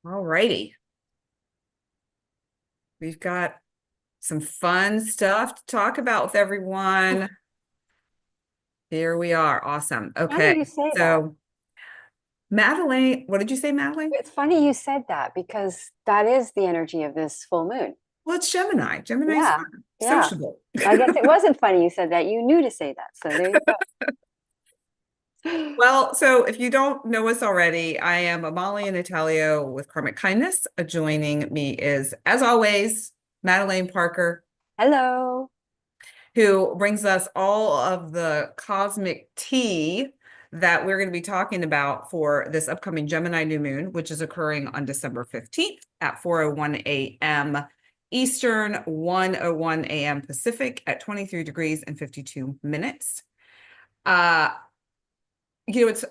All righty. We've got some fun stuff to talk about with everyone. Here we are. Awesome. Funny Okay. you say that. So, Madelaine, what did you say, Madelaine? It's funny you said that because that is the energy of this full moon. Well, it's Gemini. Gemini's Yeah, fun, yeah. sociable. I guess it wasn't funny you said that. You knew to say that. So there you go. Well, so if you don't know us already, I am Amalia Natalio with KarmicKindness. Joining me is, as always, Madelaine Parker, Hello. who brings us all of the cosmic tea that we're going to be talking about for this upcoming Gemini new moon, which is occurring on December 15th at 4:01 a.m. Eastern, 1:01 a.m. Pacific at 23 degrees and 52 minutes. Uh,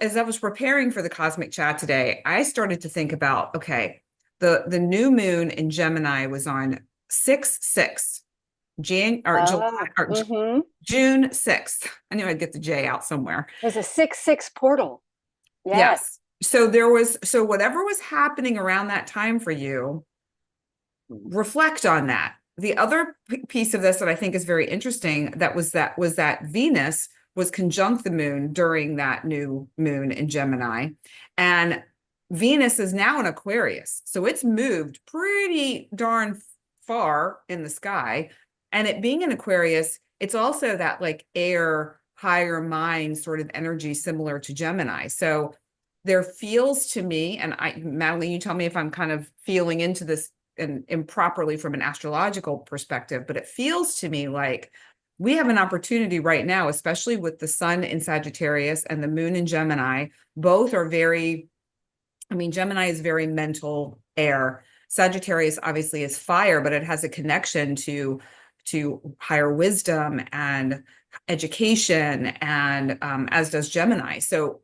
as I was preparing for the cosmic chat today, I started to think about, okay, the new moon in Gemini was on 6/6. July or Mm-hmm. June 6th. I knew I'd get the J out somewhere. There's a 6/6 portal. Yes. Yes. So whatever was happening around that time for you, reflect on that. The other piece of this that I think is very interesting that Venus was conjunct the moon during that new moon in Gemini. And Venus is now in Aquarius. So it's moved pretty darn far in the sky. And it being in Aquarius, it's also that like air, higher mind sort of energy similar to Gemini. So there feels to me, and Madeleine, you tell me if I'm kind of feeling into this and improperly from an astrological perspective, but it feels to me like we have an opportunity right now, especially with the sun in Sagittarius and the moon in Gemini. Both are very, I mean, Gemini is very mental air. Sagittarius obviously is fire, but it has a connection to higher wisdom and education, and as does Gemini. So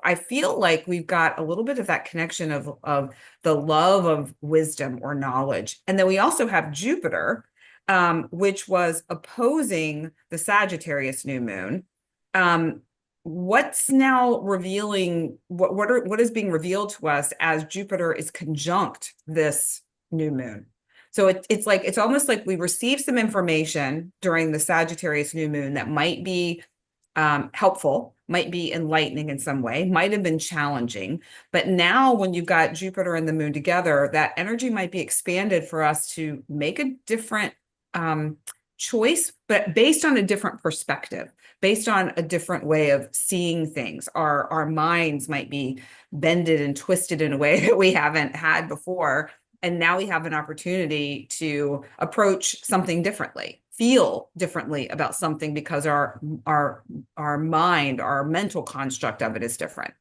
I feel like we've got a little bit of that connection of the love of wisdom or knowledge. And then we also have Jupiter, which was opposing the Sagittarius new moon. What's now revealing what is being revealed to us as Jupiter is conjunct this new moon? So it's almost like we received some information during the Sagittarius new moon that might be helpful, might be enlightening in some way, might have been challenging. But now, when you've got Jupiter and the moon together, that energy might be expanded for us to make a different choice, but based on a different perspective, based on a different way of seeing things. Our minds might be bended and twisted in a way that we haven't had before. And now we have an opportunity to approach something differently, feel differently about something because our mind, our mental construct of it is different.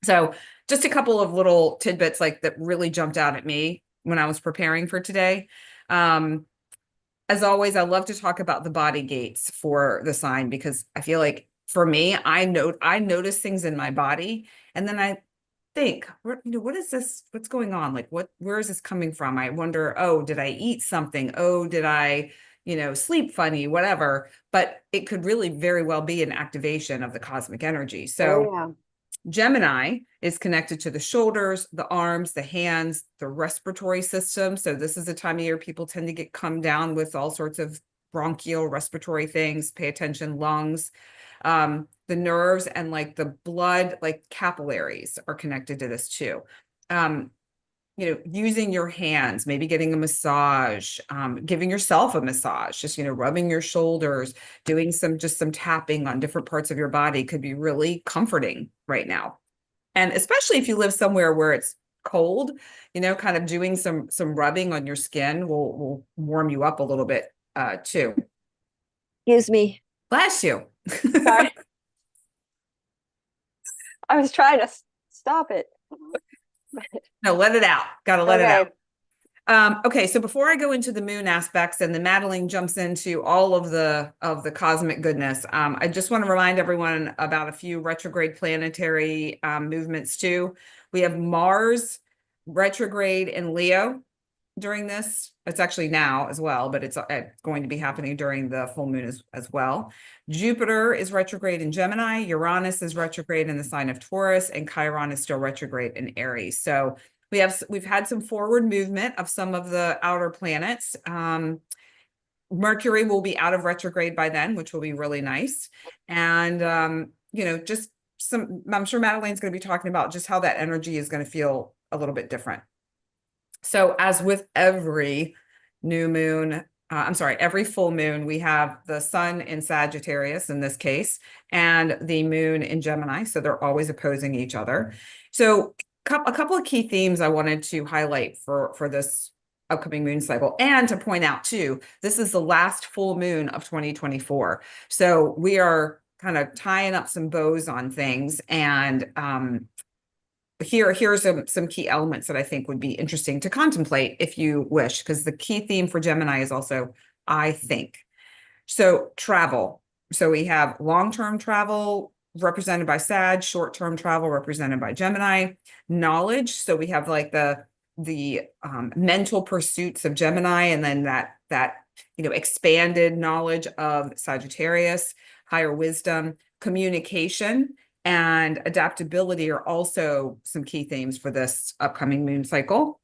So just a couple of little tidbits like that really jumped out at me when I was preparing for today. As always, I love to talk about the body gates for the sign because I feel like for me, I notice things in my body, and then I think, what is this? What's going on? Like, where is this coming from? I wonder, oh, did I eat something? Oh, did I, sleep funny, whatever. But it could really very well be an activation of the cosmic energy. Oh, So yeah. Gemini is connected to the shoulders, the arms, the hands, the respiratory system. So this is the time of year people tend to get come down with all sorts of bronchial respiratory things. Pay attention, lungs, the nerves, and like the blood, like capillaries are connected to this too. Using your hands, maybe getting a massage, giving yourself a massage, just, rubbing your shoulders, doing some tapping on different parts of your body could be really comforting right now. And especially if you live somewhere where it's cold, kind of doing some rubbing on your skin will warm you up a little bit too. Excuse me. Bless you. Sorry. I was trying to stop it. No, let it out. Got to let it out. Okay. Okay, so before I go into the moon aspects and the Madeleine jumps into all of the cosmic goodness, I just want to remind everyone about a few retrograde planetary movements too. We have Mars retrograde in Leo during this. It's actually now as well, but it's going to be happening during the full moon as well. Jupiter is retrograde in Gemini, Uranus is retrograde in the sign of Taurus, and Chiron is still retrograde in Aries. So we've had some forward movement of some of the outer planets. Mercury will be out of retrograde by then, which will be really nice. And just I'm sure Madelaine's going to be talking about just how that energy is going to feel a little bit different. So as with every new moon, every full moon, we have the sun in Sagittarius in this case, and the moon in Gemini. So they're always opposing each other. So a couple of key themes I wanted to highlight for this upcoming moon cycle, and to point out too, this is the last full moon of 2024. So we are kind of tying up some bows on things, and here's some key elements that I think would be interesting to contemplate if you wish, because the key theme for Gemini is also I think. So travel. So we have long-term travel represented by Sag, short-term travel represented by Gemini, knowledge. So we have like the mental pursuits of Gemini, and then that expanded knowledge of Sagittarius, higher wisdom, communication, and adaptability are also some key themes for this upcoming moon cycle.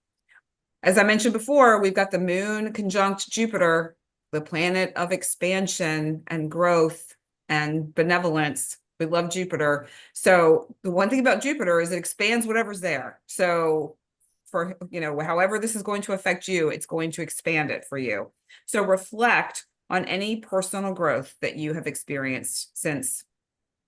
As I mentioned before, we've got the moon conjunct Jupiter, the planet of expansion and growth and benevolence. We love Jupiter. So the one thing about Jupiter is it expands whatever's there. So for, however this is going to affect you, it's going to expand it for you. So reflect on any personal growth that you have experienced since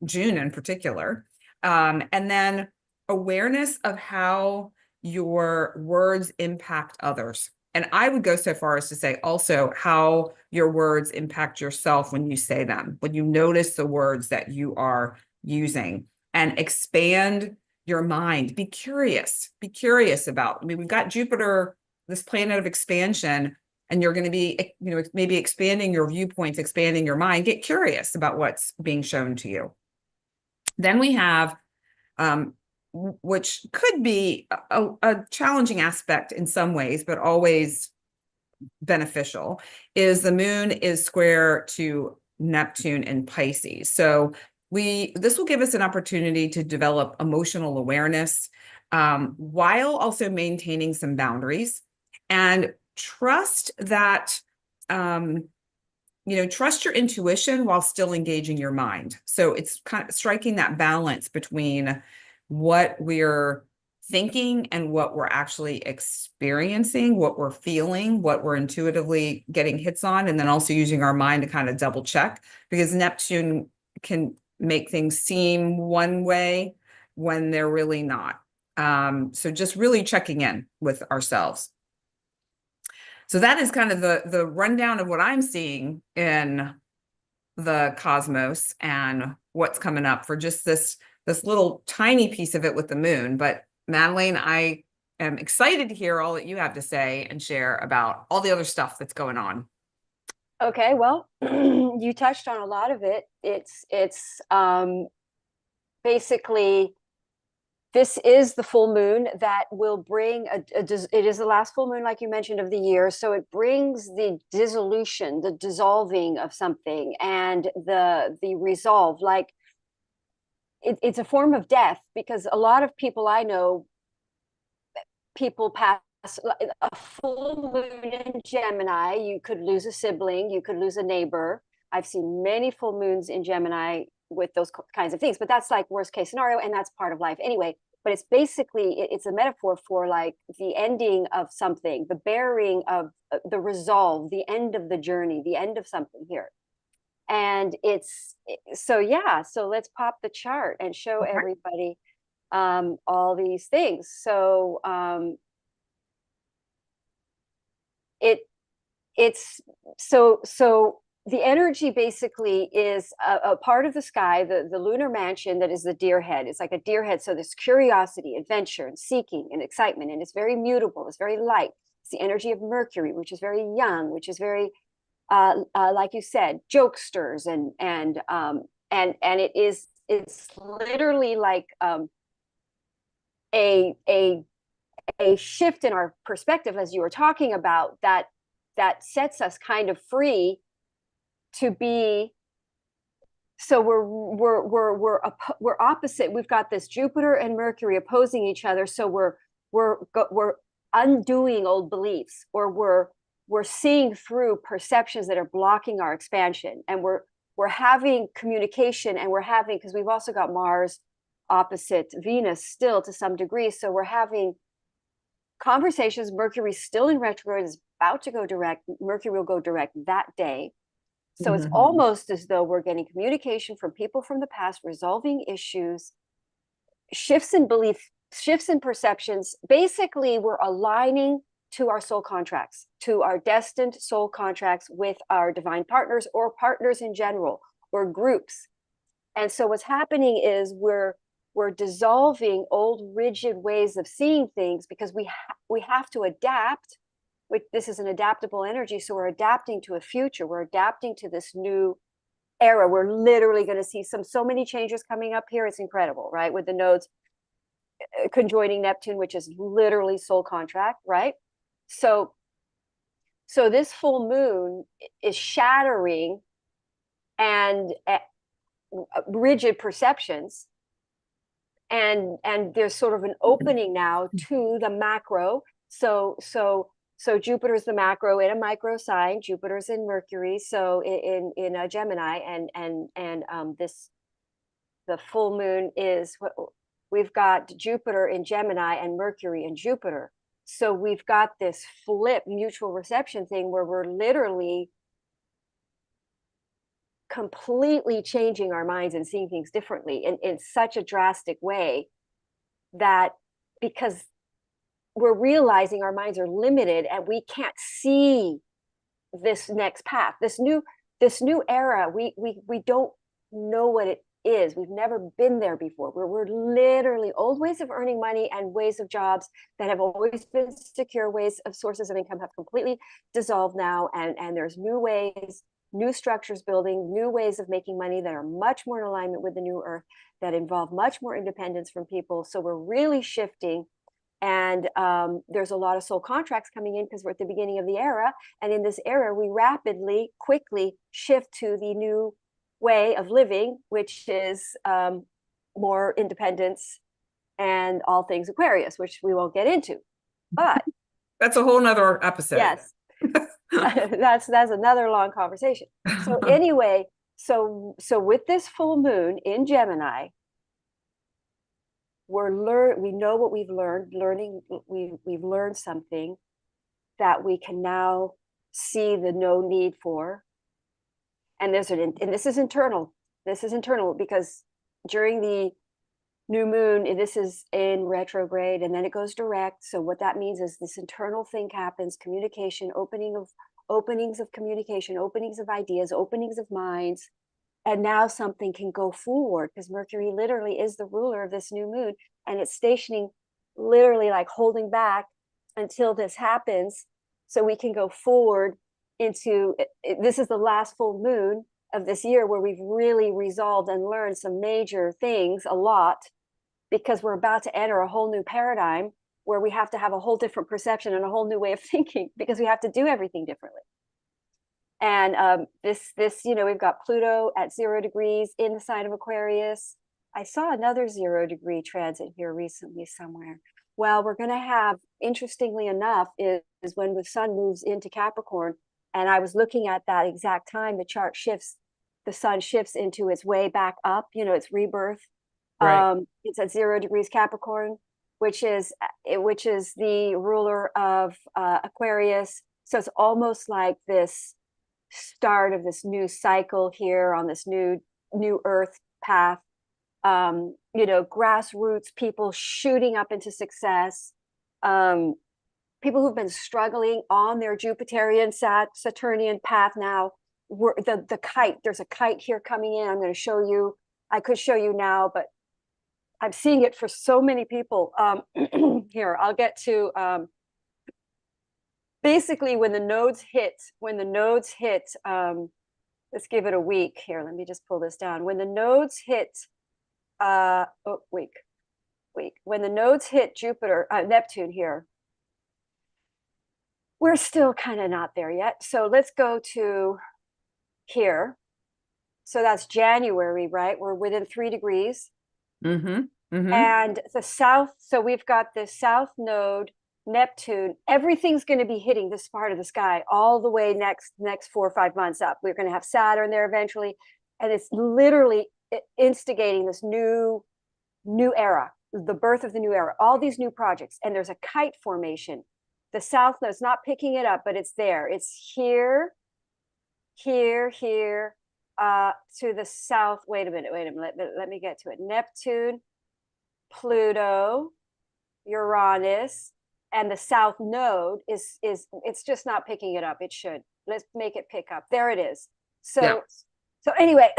June in particular. And then awareness of how your words impact others. And I would go so far as to say also how your words impact yourself when you say them, when you notice the words that you are using, and expand your mind. Be curious about, we've got Jupiter, this planet of expansion, and you're going to be, maybe expanding your viewpoints, expanding your mind. Get curious about what's being shown to you. Then we have, which could be a challenging aspect in some ways, but always beneficial, is the moon is square to Neptune in Pisces. So this will give us an opportunity to develop emotional awareness, while also maintaining some boundaries, and trust that, trust your intuition while still engaging your mind. So it's kind of striking that balance between what we're thinking and what we're actually experiencing, what we're feeling, what we're intuitively getting hits on, and then also using our mind to kind of double check, because Neptune can make things seem one way when they're really not. So just really checking in with ourselves. So that is kind of the rundown of what I'm seeing in the cosmos and what's coming up for just this little tiny piece of it with the moon. But Madelaine, I am excited to hear all that you have to say and share about all the other stuff that's going on. Okay, well, you touched on a lot of it. It's basically, this is the full moon that will bring it is the last full moon, like you mentioned, of the year. So it brings the dissolution, the dissolving of something, and the resolve. Like it's a form of death, because a lot of people I know, people pass a full moon in Gemini. You could lose a sibling, you could lose a neighbor. I've seen many full moons in Gemini with those kinds of things, but that's like worst case scenario, and that's part of life anyway. But it's basically, it's a metaphor for like the ending of something, the bearing of the resolve, the end of the journey, the end of something here. And so let's pop the chart and show everybody all these things. So the energy basically is a part of the sky, the lunar mansion that is the deer head. It's like a deer head. So there's curiosity, adventure, and seeking, and excitement, and it's very mutable. It's very light. It's the energy of Mercury, which is very young, which is very, like you said, jokesters, and it's literally like a shift in our perspective, as you were talking about, that sets us kind of free to be. So we're opposite. We've got this Jupiter and Mercury opposing each other. So we're we're undoing old beliefs, or we're seeing through perceptions that are blocking our expansion, and we're having communication, and we're having, because we've also got Mars opposite Venus still to some degree, so we're having conversations. Mercury's still in retrograde, is about to go direct. Mercury will go direct that day. So it's almost as though we're getting communication from people from the past, resolving issues, shifts in belief, shifts in perceptions. Basically, we're aligning to our soul contracts, to our destined soul contracts with our divine partners, or partners in general, or groups. And so what's happening is we're dissolving old rigid ways of seeing things, because we have to adapt. This is an adaptable energy, so we're adapting to a future. We're adapting to this new era. We're literally going to see so many changes coming up here. It's incredible, right? With the nodes conjoining Neptune, which is literally soul contract, right? So this full moon is shattering and rigid perceptions, and there's sort of an opening now to the macro. So Jupiter's the macro in a micro sign. Jupiter's in Mercury, so in a Gemini, and this, the full moon is what we've got: Jupiter in Gemini and Mercury in Jupiter. So we've got this flip mutual reception thing where we're literally completely changing our minds and seeing things differently in such a drastic way, that because we're realizing our minds are limited and we can't see this next path, this new era. We don't know what it is. We've never been there before. We're literally old ways of earning money and ways of jobs that have always been secure ways of sources of income have completely dissolved now, and there's new ways, new structures building, new ways of making money that are much more in alignment with the new earth, that involve much more independence from people. So we're really shifting. And there's a lot of soul contracts coming in because we're at the beginning of the era. And in this era, we rapidly, quickly shift to the new way of living, which is more independence and all things Aquarius, which we won't get into. But that's a whole nother episode. Yes. that's another long conversation. So anyway, so with this full moon in Gemini, we know what we've learned. We've learned something that we can now see the no need for. And this is internal. This is internal because during the new moon, this is in retrograde, and then it goes direct. So what that means is this internal thing happens: communication, openings of communication, openings of ideas, openings of minds. And now something can go forward, because Mercury literally is the ruler of this new moon, and it's stationing, literally like holding back until this happens, so we can go forward into this is the last full moon of this year where we've really resolved and learned some major things, a lot, because we're about to enter a whole new paradigm where we have to have a whole different perception and a whole new way of thinking, because we have to do everything differently. And this, we've got Pluto at 0 degrees in the sign of Aquarius. I saw another 0 degree transit here recently somewhere. Well, we're going to have, interestingly enough, is when the sun moves into Capricorn. And I was looking at that exact time, the chart shifts, the sun shifts into its way back up, its rebirth. Right. It's at 0 degrees Capricorn, which is the ruler of Aquarius. So it's almost like this start of this new cycle here on this new earth path. Grassroots people shooting up into success, people who've been struggling on their Jupiterian Saturnian path now. The kite, there's a kite here coming in. I'm going to show you. I could show you now, but I'm seeing it for so many people. Here, I'll get to basically when the nodes hit, let's give it a week here. Let me just pull this down. When the nodes hit, when the nodes hit Neptune here, we're still kind of not there yet. So let's go to here. So that's January, right? We're within 3 degrees. Mm-hmm. And the south, so we've got the south node, Neptune, everything's going to be hitting this part of the sky all the way next 4 or 5 months up. We're going to have Saturn there eventually, and it's literally instigating this new era, the birth of the new era, all these new projects. And there's a kite formation. The south node is not picking it up, but it's there. It's here, here, here, to the south. Wait a minute. Let me get to it. Neptune, Pluto, Uranus, and the south node is it's just not picking it up. It should. Let's make it pick up. There it is. So anyway,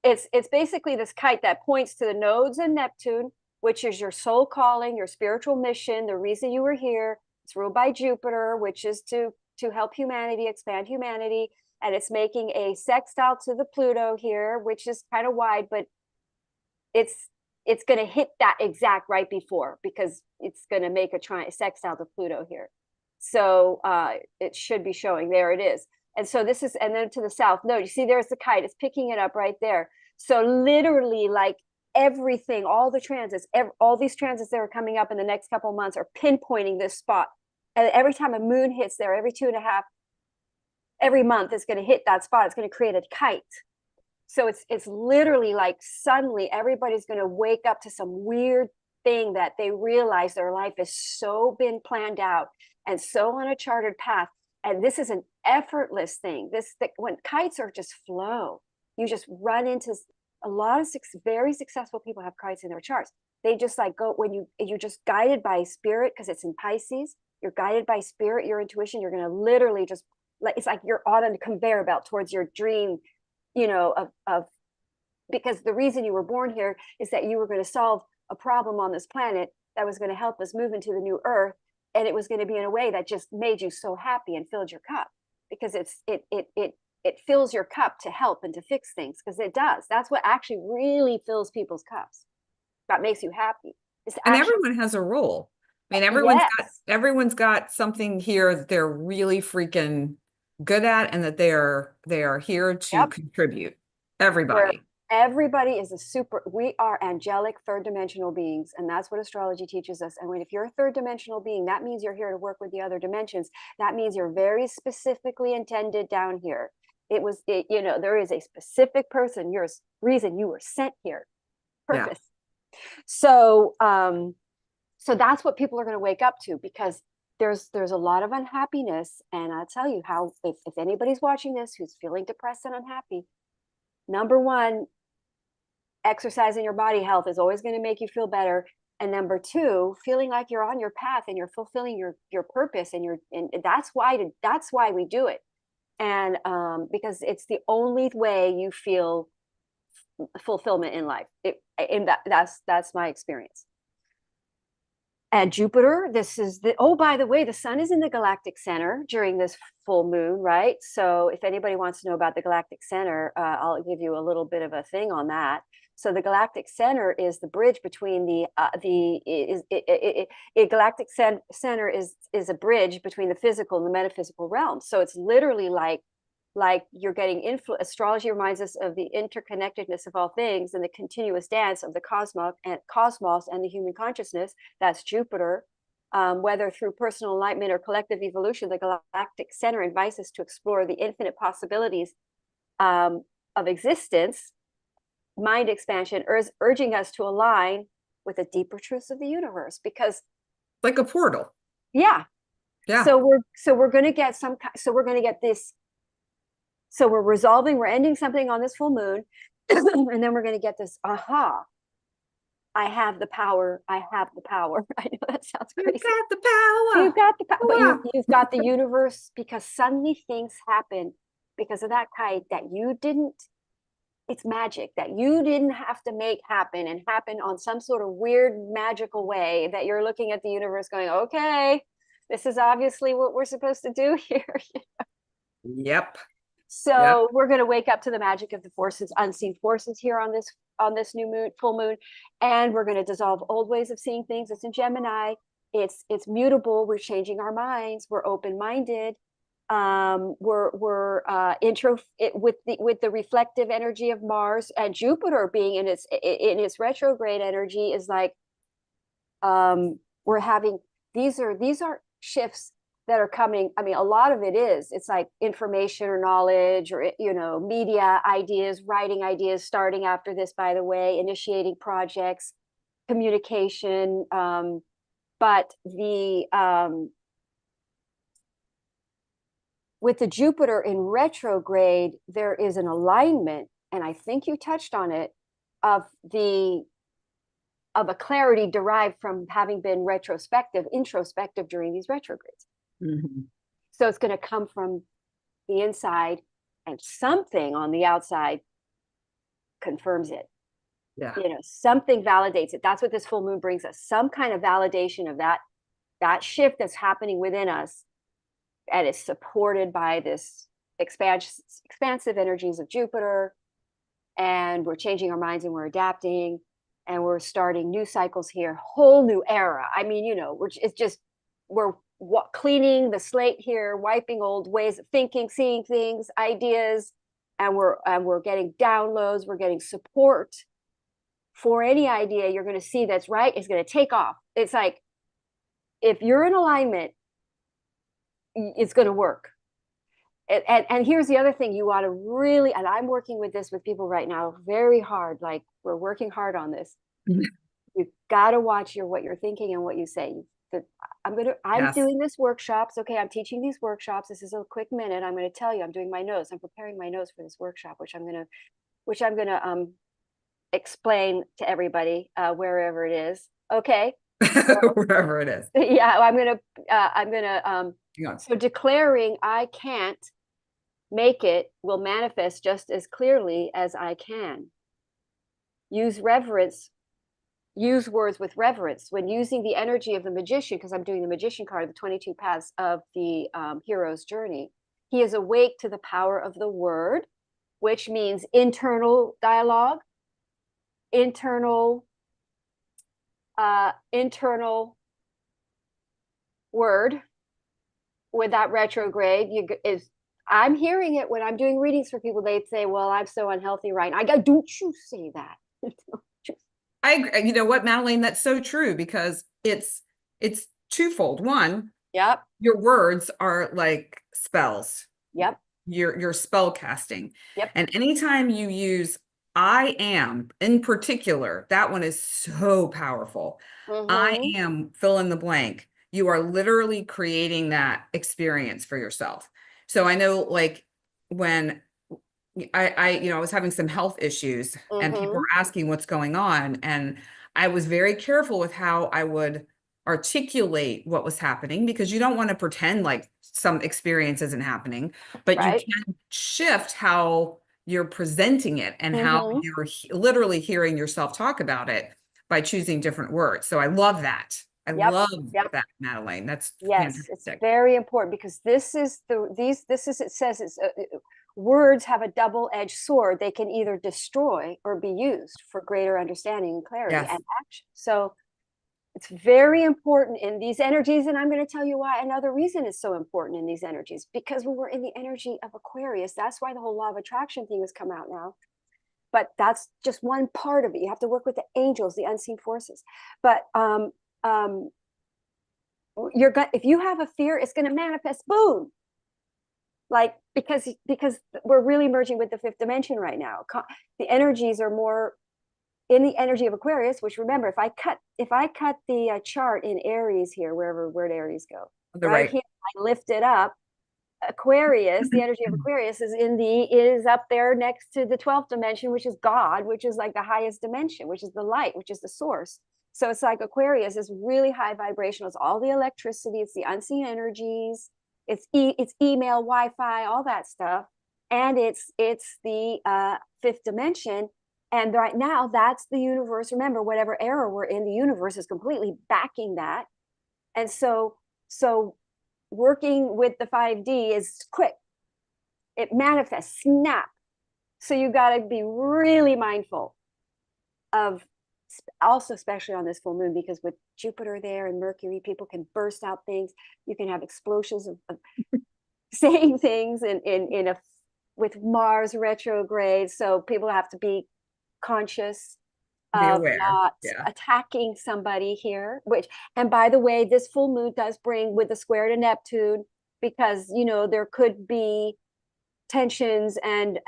it's basically this kite that points to the nodes and Neptune, which is your soul calling, your spiritual mission, the reason you were here. It's ruled by Jupiter, which is to help humanity, expand humanity, and it's making a sextile to the Pluto here, which is kind of wide, but it's going to hit that exact right before, because it's going to make a sextile to Pluto here. So it should be showing. There it is. And so this is, and then to the south, no, you see, there's the kite. It's picking it up right there. So literally, like everything, all the transits, all these transits that are coming up in the next couple of months are pinpointing this spot. And every time a moon hits there, every 2.5, every month is going to hit that spot. It's going to create a kite. So it's literally like suddenly everybody's going to wake up to some weird thing that they realize their life has so been planned out and so on a chartered path. And this is an effortless thing. When kites are just flow, you just run into a lot of very successful people have kites in their charts. They just like go when you're just guided by spirit, because it's in Pisces. You're guided by spirit, your intuition. You're going to literally just like, it's like you're on a conveyor belt towards your dream, of because the reason you were born here is that you were going to solve a problem on this planet that was going to help us move into the new earth, and it was going to be in a way that just made you so happy and filled your cup, because it fills your cup to help and to fix things, because it does. That's what actually really fills people's cups, that makes you happy. And everyone has a role. I mean, everyone's got something here that they're really freaking good at, and that they are here to contribute. Everybody is we are angelic third dimensional beings, and that's what astrology teaches us. And if you're a third dimensional being, that means you're here to work with the other dimensions. That means you're very specifically intended down here. There is a specific reason you were sent here, purpose. So so that's what people are going to wake up to, because there's a lot of unhappiness. And I'll tell you how, if anybody's watching this who's feeling depressed and unhappy, number one, exercising your body health is always going to make you feel better. And number two, feeling like you're on your path and you're fulfilling your purpose, and that's why we do it. And because it's the only way you feel fulfillment in life. That's my experience. And Jupiter, by the way, the sun is in the galactic center during this full moon, right? So if anybody wants to know about the galactic center, I'll give you a little bit of a thing on that. So the galactic center is the bridge between galactic center is a bridge between the physical and the metaphysical realm. So it's literally like you're getting astrology reminds us of the interconnectedness of all things and the continuous dance of the cosmos and the human consciousness. That's Jupiter. Whether through personal enlightenment or collective evolution, the galactic center invites us to explore the infinite possibilities of existence, mind expansion, urging us to align with the deeper truths of the universe. Because, like a portal. Yeah. So we're going to get this. So we're ending something on this full moon, and then we're going to get this, aha, I have the power. I have the power. I know that sounds crazy. You've got the power. You've got the power. But you've got the universe, because suddenly things happen because of that kite that you didn't, it's magic that you didn't have to make happen, and happen on some sort of weird magical way that you're looking at the universe going, okay, this is obviously what we're supposed to do here. Yep. So we're going to wake up to the magic of the forces, unseen forces here on this new moon, full moon, and we're going to dissolve old ways of seeing things. It's in Gemini. It's mutable. We're changing our minds. We're open-minded. We're with the reflective energy of Mars, and Jupiter being in its retrograde energy is like We're having, these are shifts that are coming. I mean, a lot of it's like information or knowledge or, media ideas, writing ideas, starting after this, by the way, initiating projects, communication. But with the Jupiter in retrograde, there is an alignment, and I think you touched on it, of a clarity derived from having been introspective during these retrogrades. Mm-hmm. So it's going to come from the inside, and something on the outside confirms it. Yeah. Something validates it. That's what this full moon brings us. Some kind of validation of that shift that's happening within us, and is supported by this expansive energies of Jupiter. And we're changing our minds and we're adapting, and we're starting new cycles here, whole new era. I mean, we're cleaning the slate here, wiping old ways of thinking, seeing things, ideas, and we're getting downloads, we're getting support for any idea you're going to see that's right, is going to take off. It's like, if you're in alignment, it's going to work. And here's the other thing you want to really, and I'm working with this with people right now very hard, like we're working hard on this. You've got to watch what you're thinking and what you say. I'm doing this workshops. Okay, I'm teaching these workshops. This is a quick minute. I'm going to tell you, I'm doing my notes. I'm preparing my notes for this workshop, which I'm going to explain to everybody wherever it is. Okay. Wherever it is. Yeah, I'm gonna so declaring I can't make it will manifest just as clearly as I can. Use reverence, use words with reverence when using the energy of the magician, because I'm doing the magician card, the 22 paths of the hero's journey. He is awake to the power of the word, which means internal dialogue, internal word. With that retrograde, I'm hearing it when I'm doing readings for people. They'd say, well, I'm so unhealthy right now. I go, don't you say that. You know what, Madelaine, that's so true, because it's twofold. One, yep, your words are like spells. Yep. You're spell casting. Yep. And anytime you use I am in particular, that one is so powerful. I am fill in the blank. You are literally creating that experience for yourself. So I know, like, when I was having some health issues and people were asking what's going on, and I was very careful with how I would articulate what was happening, because you don't want to pretend like some experience isn't happening, but you can shift how you're presenting it and how you're literally hearing yourself talk about it by choosing different words. So I love that. I love that, Madelaine. That's fantastic. It's very important, because it says it's words have a double-edged sword. They can either destroy or be used for greater understanding and clarity and action. So it's very important in these energies. And I'm going to tell you why. Another reason it's so important in these energies, because when we're in the energy of Aquarius, that's why the whole law of attraction thing has come out now. But that's just one part of it. You have to work with the angels, the unseen forces. But if you have a fear, it's going to manifest, boom. Like, because we're really merging with the fifth dimension right now. The energies are more in the energy of Aquarius, which, remember, if I cut the chart in Aries here, where'd Aries go? Right here, I lift it up. Aquarius, the energy of Aquarius is up there next to the 12th dimension, which is God, which is like the highest dimension, which is the light, which is the source. So it's like Aquarius is really high vibrational. It's all the electricity, it's the unseen energies, it's email, Wi-Fi, all that stuff. And it's the fifth dimension. And right now, that's the universe. Remember, whatever era we're in, the universe is completely backing that. And so working with the 5D is quick. It manifests, snap. So you got to be really mindful of, also especially on this full moon, because with Jupiter there and Mercury, people can burst out things. You can have explosions of saying things with Mars retrograde. So people have to be conscious Be of aware. not Yeah. attacking somebody here, which, and by the way, this full moon does bring with the square to Neptune, because, you know, there could be tensions and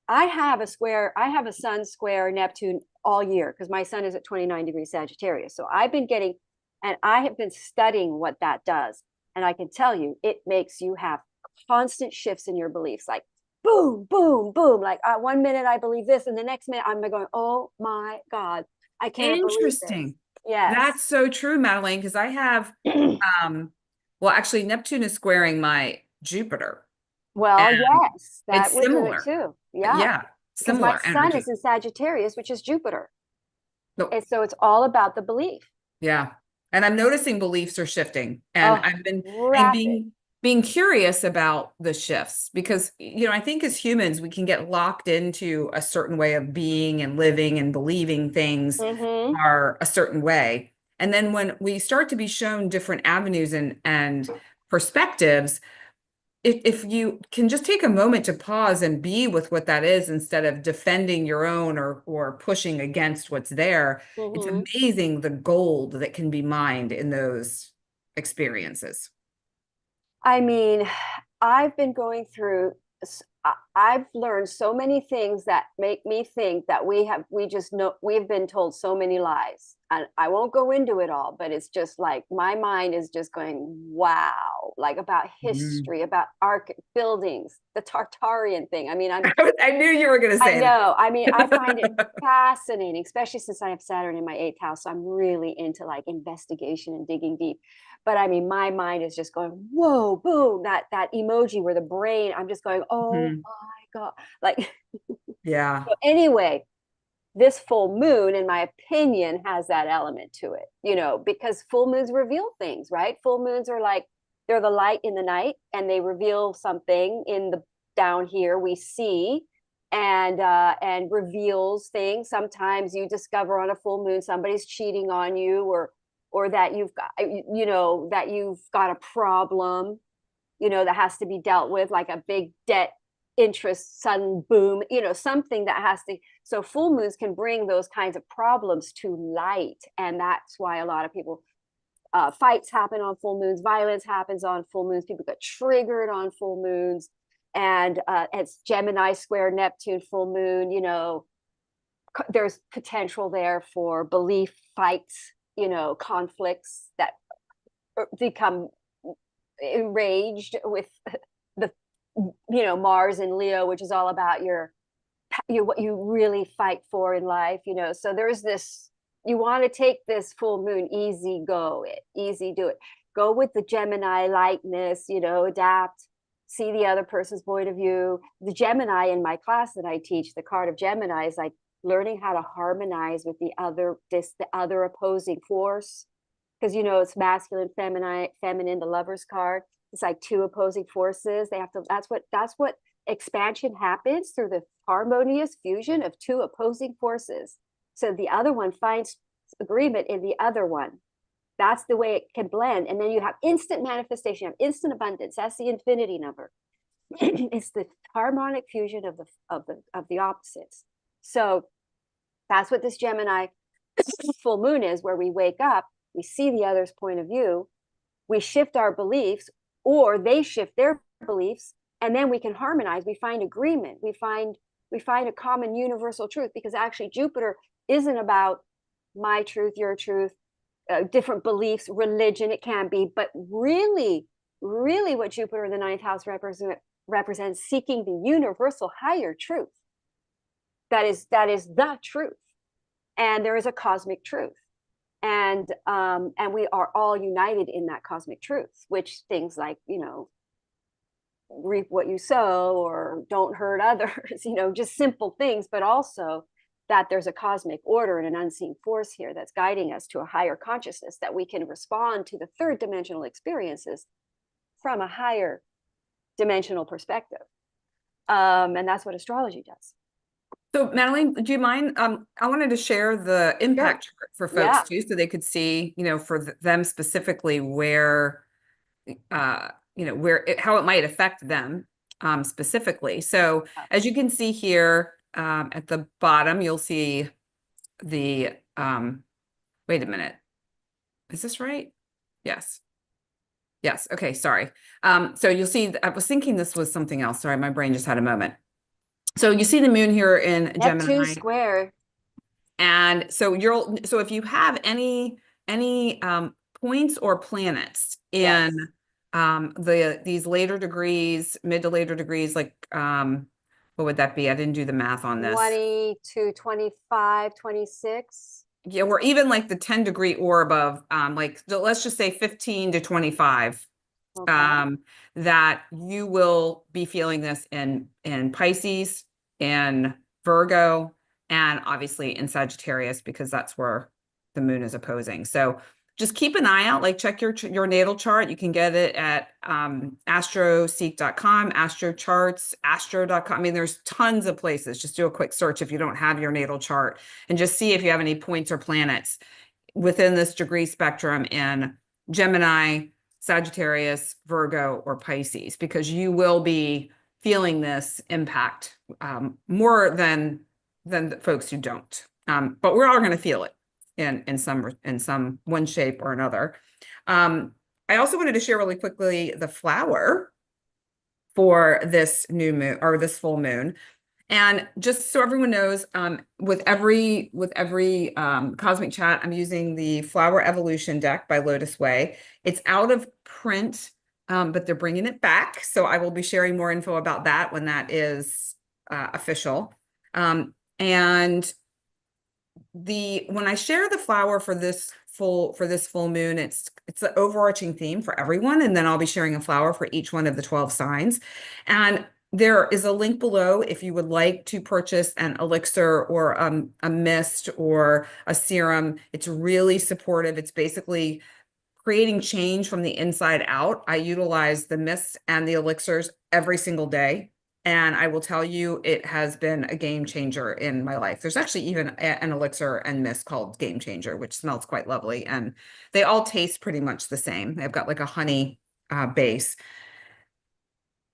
I have a sun square Neptune all year because my sun is at 29 degrees Sagittarius. So I've been getting, and I have been studying what that does. And I can tell you, it makes you have constant shifts in your beliefs, like boom, boom, boom. Like 1 minute I believe this, and the next minute I'm going, oh my God, I can't believe this. Interesting. Yes. That's so true, Madelaine, because I have, well, actually, Neptune is squaring my Jupiter, Well, and yes, that it's would do it similar. too. Yeah. Yeah, Because my similar sun is energy. in Sagittarius, which is Jupiter. No, And so it's all about the belief. yeah. And I'm noticing beliefs are shifting, and Oh, I've been and rapid. being curious about the shifts because, you know, I think as humans we can get locked into a certain way of being and living and believing things Mm-hmm. are a certain way. And then when we start to be shown different avenues and perspectives, if you can just take a moment to pause and be with what that is instead of defending your own or pushing against what's there, it's Mm-hmm. amazing the gold that can be mined in those experiences. I mean, I've been going through, I've learned so many things that make me think that we just know, we've been told so many lies. And I won't go into it all, but it's just like my mind is just going, wow, like about Mm. history, about arch buildings, the Tartarian thing. I mean, I knew you were going to I say know. I mean, I find it that. fascinating, especially since I have Saturn in my eighth house. So I'm really into like investigation and digging deep. But I mean, my mind is just going, whoa, boom, that emoji where the brain, I'm just going, oh Mhm. my God. Like, Yeah. so anyway, this full moon, in my opinion, has that element to it, you know, because full moons reveal things, right? Full moons are like, they're the light in the night and they reveal something in the down here we see, and reveals things. Sometimes you discover on a full moon somebody's cheating on you, or that you've got, you know, that you've got a problem, you know, that has to be dealt with, like a big debt interest sudden boom, you know, something that has to. So full moons can bring those kinds of problems to light, and that's why a lot of people, fights happen on full moons, violence happens on full moons, people get triggered on full moons. And it's Gemini square Neptune full moon, you know, there's potential there for belief fights, you know, conflicts that become enraged with the, you know, Mars and Leo, which is all about your what you really fight for in life, you know. So there's this, you want to take this full moon, easy go it, easy do it, go with the Gemini lightness, you know, adapt, see the other person's point of view. The Gemini in my class that I teach, the card of Gemini, is like learning how to harmonize with the other opposing force, because, you know, it's masculine, feminine, the Lover's card. It's like two opposing forces. They have to, that's what expansion happens, through the harmonious fusion of two opposing forces. So the other one finds agreement in the other one. That's the way it can blend. And then you have instant manifestation, you have instant abundance. That's the infinity number. It's the harmonic fusion of the opposites. So that's what this Gemini full moon is, where we wake up, we see the other's point of view, we shift our beliefs, or they shift their beliefs, and then we can harmonize. We find agreement. We find a common universal truth, because actually Jupiter isn't about my truth, your truth, different beliefs, religion. It can be, but really, really, what Jupiter in the ninth house represents seeking the universal higher truth. That is the truth, and there is a cosmic truth, and we are all united in that cosmic truth, which things like, you know, reap what you sow, or don't hurt others, you know, just simple things, but also that there's a cosmic order and an unseen force here that's guiding us to a higher consciousness, that we can respond to the third dimensional experiences from a higher dimensional perspective. And that's what astrology does. So, Madelaine, do you mind? I wanted to share the Sure. impact chart for folks Yeah. too, so they could see, you know, for them specifically where, you know, how it might affect them, specifically. So, as you can see here, at the bottom, you'll see the, wait a minute. Is this right? Yes. Yes. Okay. Sorry. So you'll see, I was thinking this was something else. Sorry, my brain just had a moment. So you see the moon here in Neptune Gemini. square. And so so if you have any points or planets Yes. in these later degrees, mid to later degrees, like what would that be? I didn't do the math on this. 20 to 25, 26. Yeah, or even like the 10-degree orb of like let's just say 15 to 25. Okay. That you will be feeling this in Pisces, in Virgo, and obviously in Sagittarius, because that's where the moon is opposing. So just keep an eye out, like check your natal chart. You can get it at astroseek.com, astrocharts, astro.com. I mean, there's tons of places. Just do a quick search if you don't have your natal chart and just see if you have any points or planets within this degree spectrum in Gemini, Sagittarius, Virgo, or Pisces, because you will be feeling this impact more than the folks who don't. But we're all going to feel it in some one shape or another. I also wanted to share really quickly the flower for this new moon or this full moon. And just so everyone knows, with every cosmic chat, I'm using the Flower Evolution deck by LOTUSWEI. It's out of print, but they're bringing it back. So I will be sharing more info about that when that is official. And when I share the flower for this full moon, it's the overarching theme for everyone, and then I'll be sharing a flower for each one of the 12 signs. And there is a link below if you would like to purchase an elixir or a mist or a serum. It's really supportive. It's basically creating change from the inside out. I utilize the mists and the elixirs every single day. And I will tell you, it has been a game changer in my life. There's actually even an elixir and mist called Game Changer, which smells quite lovely. And they all taste pretty much the same. They've got like a honey base.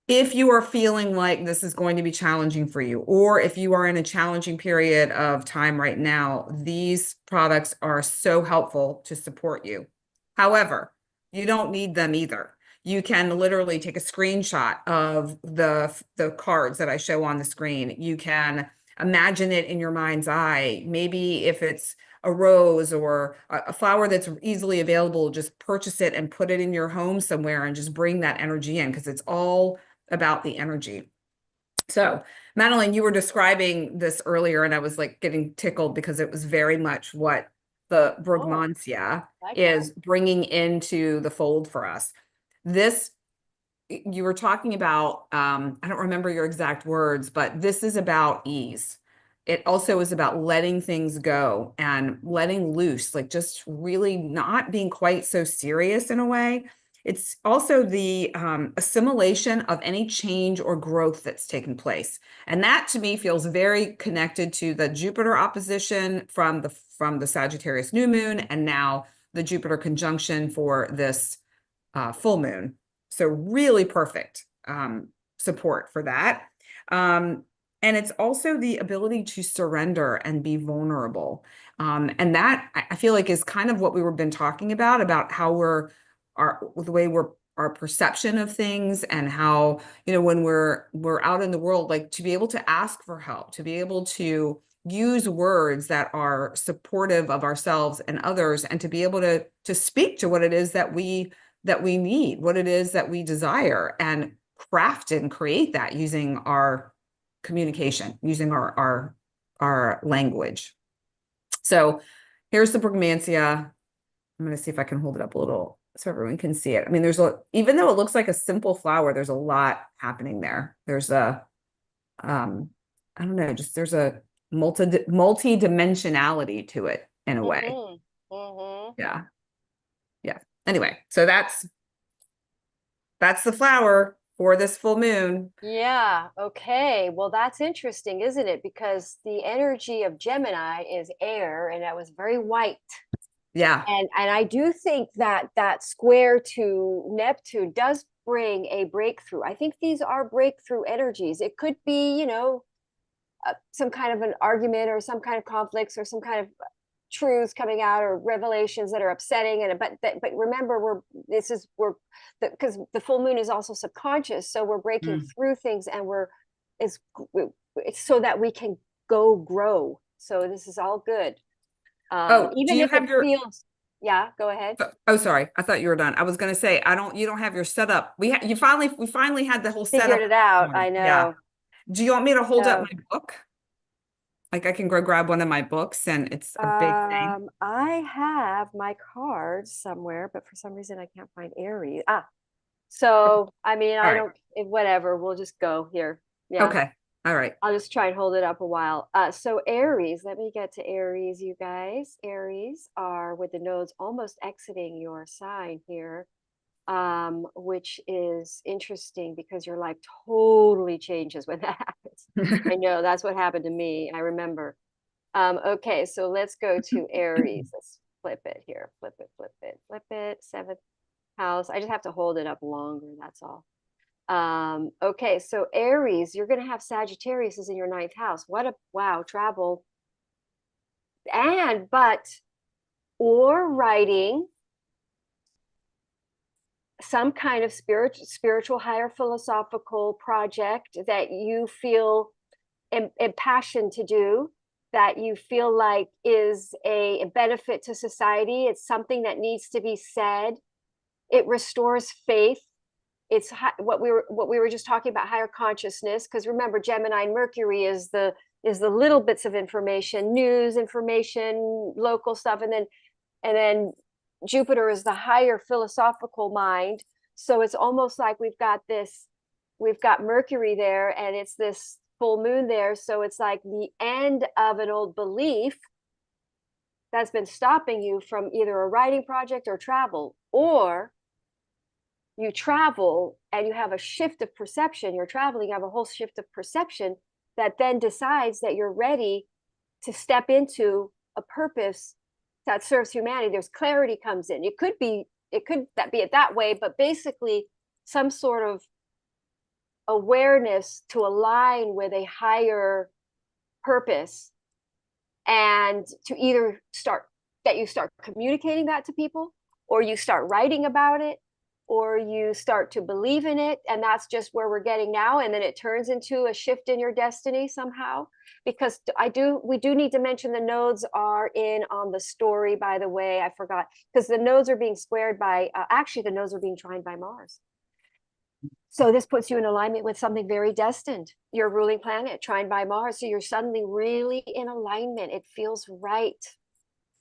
If you are feeling like this is going to be challenging for you, or if you are in a challenging period of time right now, these products are so helpful to support you. However, you don't need them either. You can literally take a screenshot of the cards that I show on the screen. You can imagine it in your mind's eye. Maybe if it's a rose or a flower that's easily available, just purchase it and put it in your home somewhere and just bring that energy in, because it's all about the energy. So, Madelaine, you were describing this earlier, and I was like getting tickled because it was very much what the Brugmansia is bringing into the fold for us. This, you were talking about, I don't remember your exact words, but this is about ease. It also is about letting things go and letting loose, like just really not being quite so serious in a way. It's also the assimilation of any change or growth that's taken place. And that to me feels very connected to the Jupiter opposition from the Sagittarius new moon, and now the Jupiter conjunction for this full moon. So really perfect support for that. And it's also the ability to surrender and be vulnerable. And that I feel like is kind of what we were been talking about how the way our perception of things, and how, when we're out in the world, like to be able to ask for help, to be able to use words that are supportive of ourselves and others, and to be able to speak to what it is that we need, what it is that we desire, and craft and create that using our communication, using our language. So here's the Brugmansia. I'm going to see if I can hold it up a little so everyone can see it. I mean, even though it looks like a simple flower, there's a lot happening there. There's I don't know, just there's a multi-dimensionality to it in a way. Yeah. Yeah. Anyway, so that's the flower for this full moon. Yeah. Okay. Well, that's interesting, isn't it? Because the energy of Gemini is air, and that was very white. Yeah. And I do think that square to Neptune does bring a breakthrough. I think these are breakthrough energies. It could be, some kind of an argument or some kind of conflicts or some kind of truths coming out or revelations that are upsetting. And but remember, because the full moon is also subconscious, so we're breaking through things, and it's so that we can grow. So this is all good. Oh, do Even you if have it your, feels, yeah, go ahead. oh, sorry. I thought you were done. I was going to say, you don't have your setup. We finally had the whole Figured setup. it out. I Yeah. know. Do you want me to hold up So, my book? Like I can go grab one of my books and it's a big thing. I have my cards somewhere, but for some reason I can't find Aries. So I mean, All I right. don't, whatever, we'll just go here. Yeah. Okay. All right. I'll just try and hold it up a while. So Aries, let me get to Aries, you guys. Aries are with the nodes almost exiting your sign here, which is interesting because your life totally changes when that happens. I know that's what happened to me. I remember. Okay, so let's go to Aries. Let's flip it here. Flip it, flip it, flip it. Seventh house. I just have to hold it up longer. That's all. Okay, so Aries, you're going to have Sagittarius is in your ninth house. What a wow, travel. Or writing some kind of spiritual, higher philosophical project that you feel impassioned to do, that you feel like is a benefit to society. It's something that needs to be said. It restores faith. It's what we were just talking about, higher consciousness, because remember, Gemini and Mercury is the little bits of information, news information, local stuff, and then Jupiter is the higher philosophical mind. So it's almost like we've got Mercury there, and it's this full moon there. So it's like the end of an old belief that's been stopping you from either a writing project or travel, or you travel and you have a shift of perception. You're traveling, you have a whole shift of perception that then decides that you're ready to step into a purpose that serves humanity. There's clarity comes in. It could be it that way, but basically some sort of awareness to align with a higher purpose, and to either start communicating that to people, or you start writing about it, or you start to believe in it. And that's just where we're getting now. And then it turns into a shift in your destiny somehow. Because we do need to mention the nodes are in on the story, by the way. I forgot, because the nodes are being squared by, actually the nodes are being trine by Mars. So this puts you in alignment with something very destined. Your ruling planet trine by Mars. So you're suddenly really in alignment. It feels right.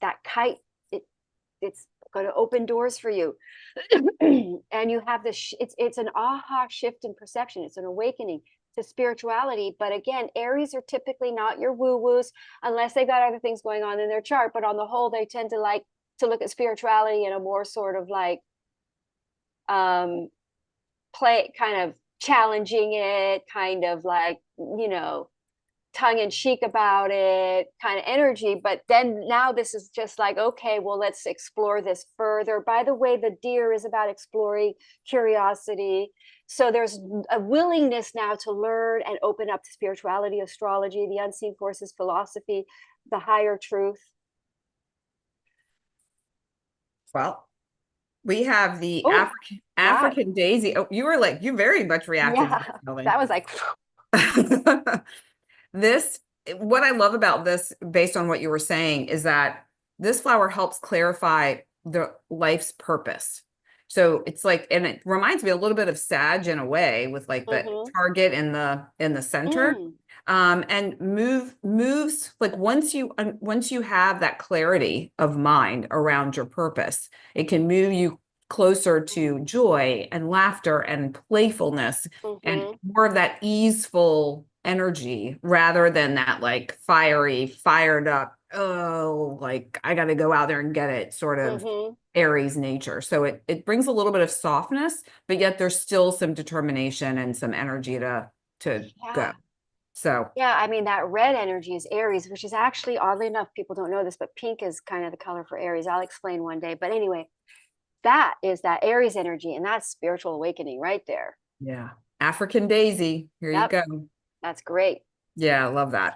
That kite, it's going to open doors for you. And you have this, it's an aha shift in perception. It's an awakening to spirituality. But again, Aries are typically not your woo-woos unless they've got other things going on in their chart. But on the whole, they tend to like to look at spirituality in a more sort of like play, kind of challenging it, kind of like, tongue in cheek about it kind of energy. But then now this is just like, okay, well, let's explore this further. By the way, the deer is about exploring curiosity. So there's a willingness now to learn and open up to spirituality, astrology, the unseen forces, philosophy, the higher truth. Well, we have the Oh, African daisy. Oh, you very much reacted to yeah, that, Melanie. that was like, What I love about this, based on what you were saying, is that this flower helps clarify the life's purpose. So it's like, and it reminds me a little bit of Sag in a way, with like the target in the center. And moves like once you have that clarity of mind around your purpose, it can move you closer to joy and laughter and playfulness and more of that easeful energy, rather than that like fired up, oh, like I got to go out there and get it sort of Aries nature. So it brings a little bit of softness, but yet there's still some determination and some energy to go. So yeah, I mean, that red energy is Aries, which is actually, oddly enough, people don't know this, but pink is kind of the color for Aries. I'll explain one day. But anyway, that is that Aries energy, and that's spiritual awakening right there. yeah, African daisy, here you go. That's great. Yeah, I love that.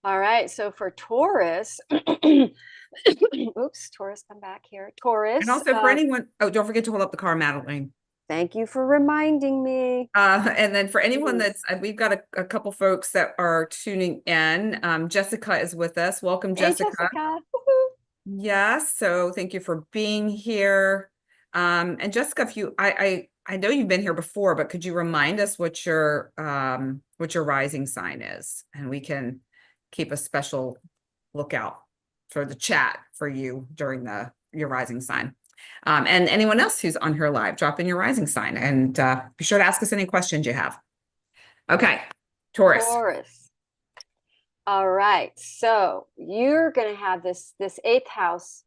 All right. So for Taurus, oops, Taurus, come back here. And Taurus, also for anyone, oh, don't forget to hold up the card, Madelaine. thank you for reminding me. And then for anyone Mhm. that's, we've got a couple folks that are tuning in. Jessica is with us. Welcome, Hey, Jessica. Jessica. Woohoo. Yes, so thank you for being here. And Jessica, if you, I know you've been here before, but could you remind us what your rising sign is? And we can keep a special lookout for the chat for you during your rising sign. And anyone else who's on here live, drop in your rising sign and be sure to ask us any questions you have. Okay, Taurus. Taurus. All right. So you're going to have this eighth house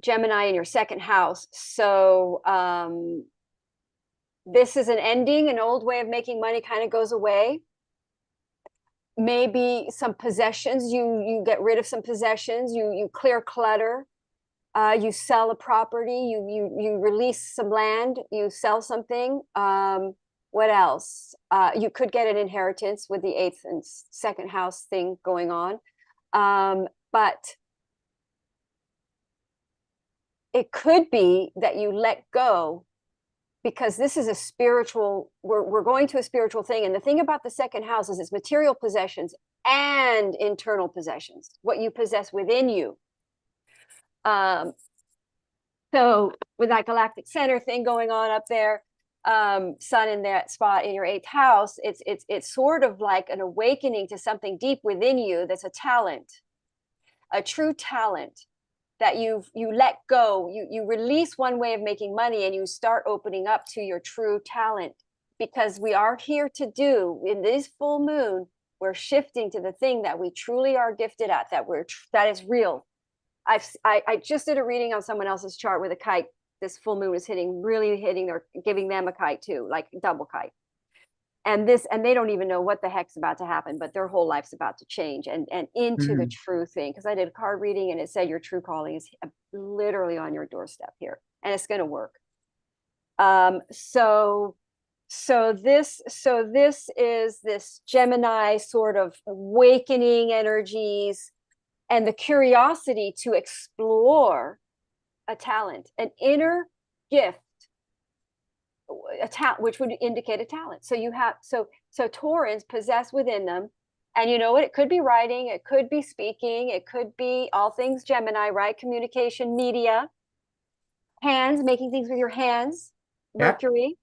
Gemini in your second house. So this is an ending, an old way of making money kind of goes away. Maybe some possessions, you get rid of some possessions, you clear clutter, you sell a property, you release some land, you sell something. What else? You could get an inheritance with the eighth and second house thing going on. But it could be that you let go because this is a spiritual, we're going to a spiritual thing. And the thing about the second house is it's material possessions and internal possessions, what you possess within you. So with that galactic center thing going on up there, sun in that spot in your eighth house, it's sort of like an awakening to something deep within you that's a talent, a true talent that you let go, you release one way of making money and you start opening up to your true talent, because we are here to do in this full moon, we're shifting to the thing that we truly are gifted at, that is real. I just did a reading on someone else's chart with a kite. This full moon is really hitting or giving them a kite too, like double kite. And they don't even know what the heck's about to happen, but their whole life's about to change and into the true thing. Because I did a card reading and it said your true calling is literally on your doorstep here, and it's going to work. So this is this Gemini sort of awakening energies and the curiosity to explore a talent, an inner gift, a talent, which would indicate a talent. So you have, so Taurans possess within them, and you know what? It could be writing, it could be speaking, it could be all things Gemini, right? Communication, media, hands, making things with your hands, Mercury.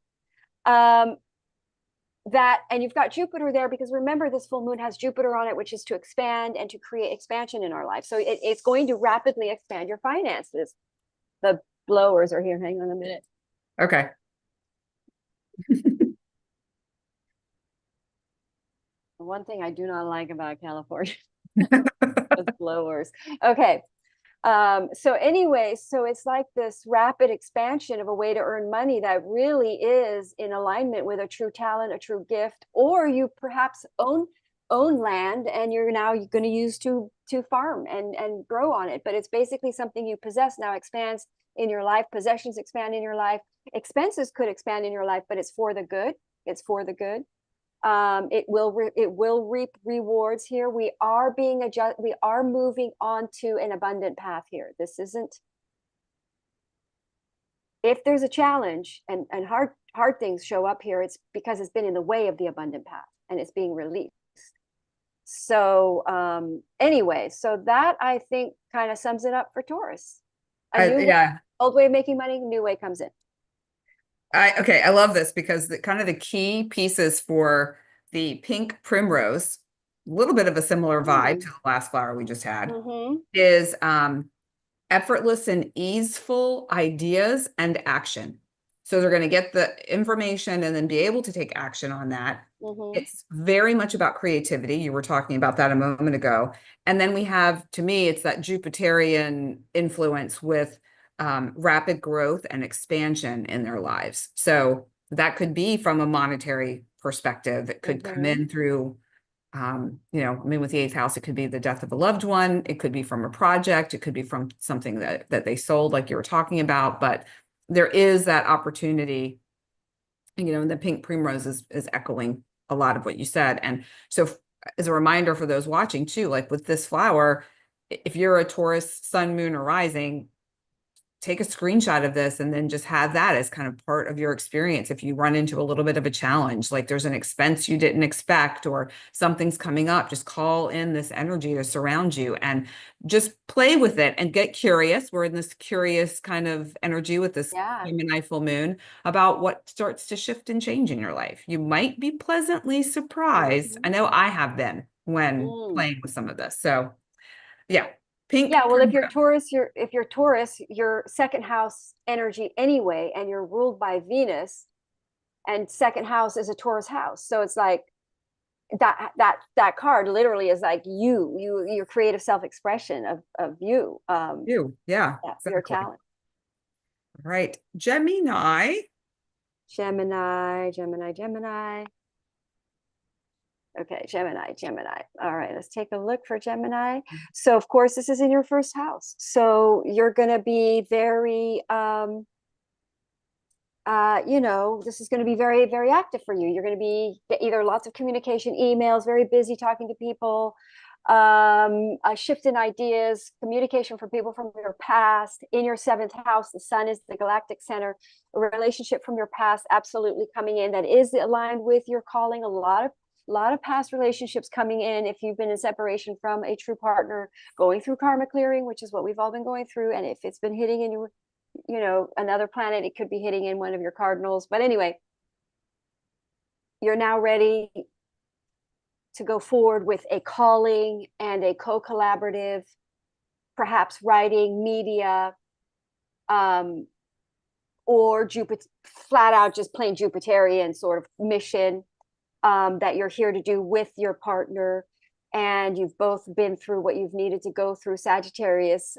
That, and you've got Jupiter there because remember this full moon has Jupiter on it, which is to expand and to create expansion in our life. So it's going to rapidly expand your finances. The blowers are here. Hang on a minute. Okay. One thing I do not like about California is blowers. Okay. So anyway, so it's like this rapid expansion of a way to earn money that really is in alignment with a true talent, a true gift, or you perhaps own land and you're now going to use to farm and grow on it. But it's basically something you possess now expands in your life. Possessions expand in your life. Expenses could expand in your life, but it's for the good. It's for the good. It will reap rewards here. We are moving on to an abundant path here. This isn't, if there's a challenge and hard things show up here, it's because it's been in the way of the abundant path and it's being released. So anyway, so that I think kind of sums it up for Taurus. Yeah. Old way of making money, new way comes in. Okay, I love this because kind of the key pieces for the pink primrose, a little bit of a similar vibe to the last flower we just had, is effortless and easeful ideas and action. So they're going to get the information and then be able to take action on that. It's very much about creativity. You were talking about that a moment ago. And then we have, to me, it's that Jupiterian influence with rapid growth and expansion in their lives. So that could be from a monetary perspective. It could come in through, with the eighth house, it could be the death of a loved one. It could be from a project. It could be from something that they sold, like you were talking about. But there is that opportunity, and the pink primrose is echoing a lot of what you said. And so as a reminder for those watching too, like with this flower, if you're a Taurus sun, moon, or rising, take a screenshot of this and then just have that as kind of part of your experience. If you run into a little bit of a challenge, like there's an expense you didn't expect or something's coming up, just call in this energy to surround you and just play with it and get curious. We're in this curious kind of energy with this Yeah. Gemini full moon about what starts to shift and change in your life. You might be pleasantly surprised. I know I have been when Mm. playing with some of this. So yeah, pink. Yeah, well, if you're Taurus, your second house energy anyway, and you're ruled by Venus, and second house is a Taurus house. So it's like that card literally is like your creative self-expression of you, You, yeah, your exactly. talent. Right. Gemini. Gemini, Gemini, Gemini. Okay, Gemini, Gemini. All right, let's take a look for Gemini. So of course, this is in your first house. So you're going to be very, this is going to be very, very active for you. You're going to be either lots of communication, emails, very busy talking to people, a shift in ideas, communication from people from your past. In your seventh house, the sun is the galactic center. A relationship from your past absolutely coming in that is aligned with your calling. A lot of past relationships coming in if you've been in separation from a true partner, going through karma clearing, which is what we've all been going through. And if it's been hitting in your, another planet, it could be hitting in one of your cardinals. But anyway, you're now ready to go forward with a calling and a co-collaborative, perhaps writing, media, or Jupiter, flat out just plain Jupiterian sort of mission that you're here to do with your partner, and you've both been through what you've needed to go through. Sagittarius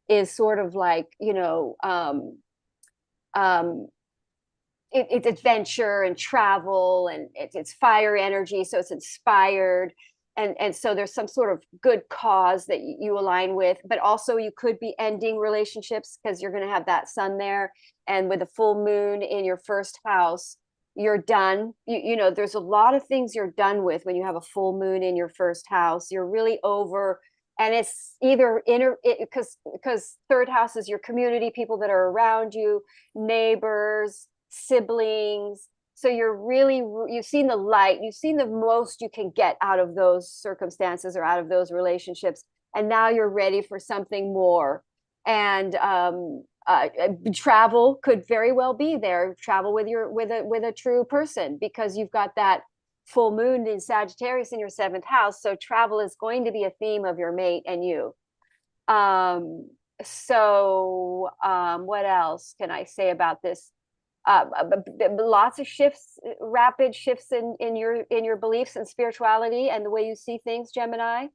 is sort of like, it's adventure and travel, and it's fire energy, so it's inspired, and so there's some sort of good cause that you align with, but also you could be ending relationships because you're going to have that sun there, and with a full moon in your first house, you're done. There's a lot of things you're done with when you have a full moon in your first house. You're really over, and it's either because third house is your community, people that are around you, neighbors, siblings. So you've seen the light, you've seen the most you can get out of those circumstances or out of those relationships, and now you're ready for something more. And travel could very well be there. Travel with a true person, because you've got that full moon in Sagittarius in your seventh house. So travel is going to be a theme of your mate and you. What else can I say about this? Lots of shifts, rapid shifts in your beliefs and spirituality and the way you see things, Gemini.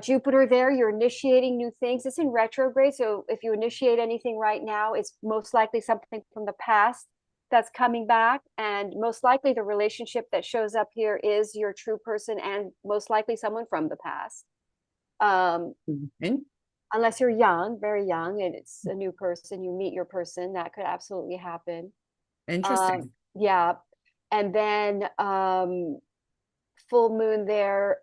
Jupiter there, you're initiating new things. It's in retrograde, so if you initiate anything right now, it's most likely something from the past that's coming back, and most likely the relationship that shows up here is your true person, and most likely someone from the past. Unless you're young, very young, and it's a new person, you meet your person, that could absolutely happen. Interesting. Yeah. And then full moon there,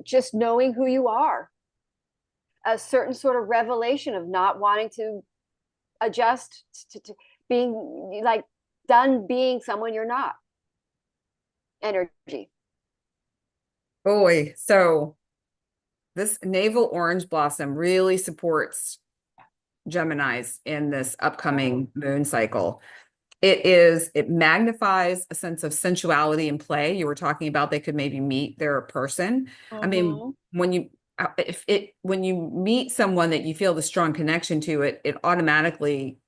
just knowing who you are, a certain sort of revelation of not wanting to adjust to being like done being someone you're not energy. Boy, so this navel orange blossom really supports Geminis in this upcoming moon cycle. It magnifies a sense of sensuality and play. You were talking about they could maybe meet their person. I mean, when you meet someone that you feel the strong connection to, it automatically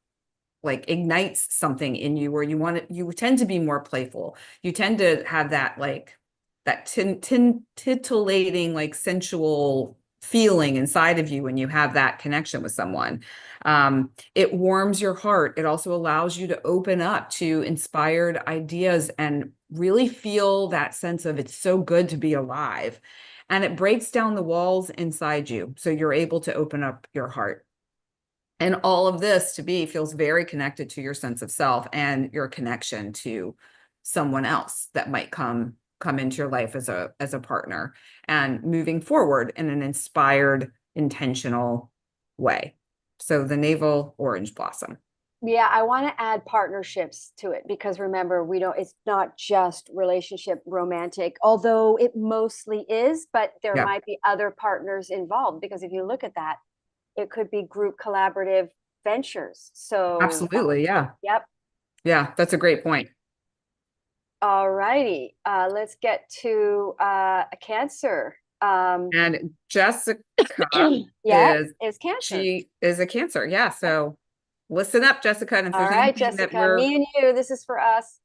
like ignites something in you where you tend to be more playful. You tend to have that like that titillating, like sensual feeling inside of you when you have that connection with someone. It warms your heart. It also allows you to open up to inspired ideas and really feel that sense of it's so good to be alive. And it breaks down the walls inside you, so you're able to open up your heart. And all of this to be feels very connected to your sense of self and your connection to someone else that might come come into your life as a partner and moving forward in an inspired, intentional way. So the navel orange blossom. Yeah, I want to add partnerships to it because remember, it's not just relationship romantic, although it mostly is, but there Yeah, might be other partners involved because if you look at that, it could be group collaborative ventures. So, absolutely. Yeah. yep. Yeah, that's a great point. All righty. Let's get to a Cancer. And Jessica Yeah, is, is Cancer. she is a Cancer. Yeah. So listen up, Jessica. And if All there's right, anything that Jessica, we're, me and you, this is for us.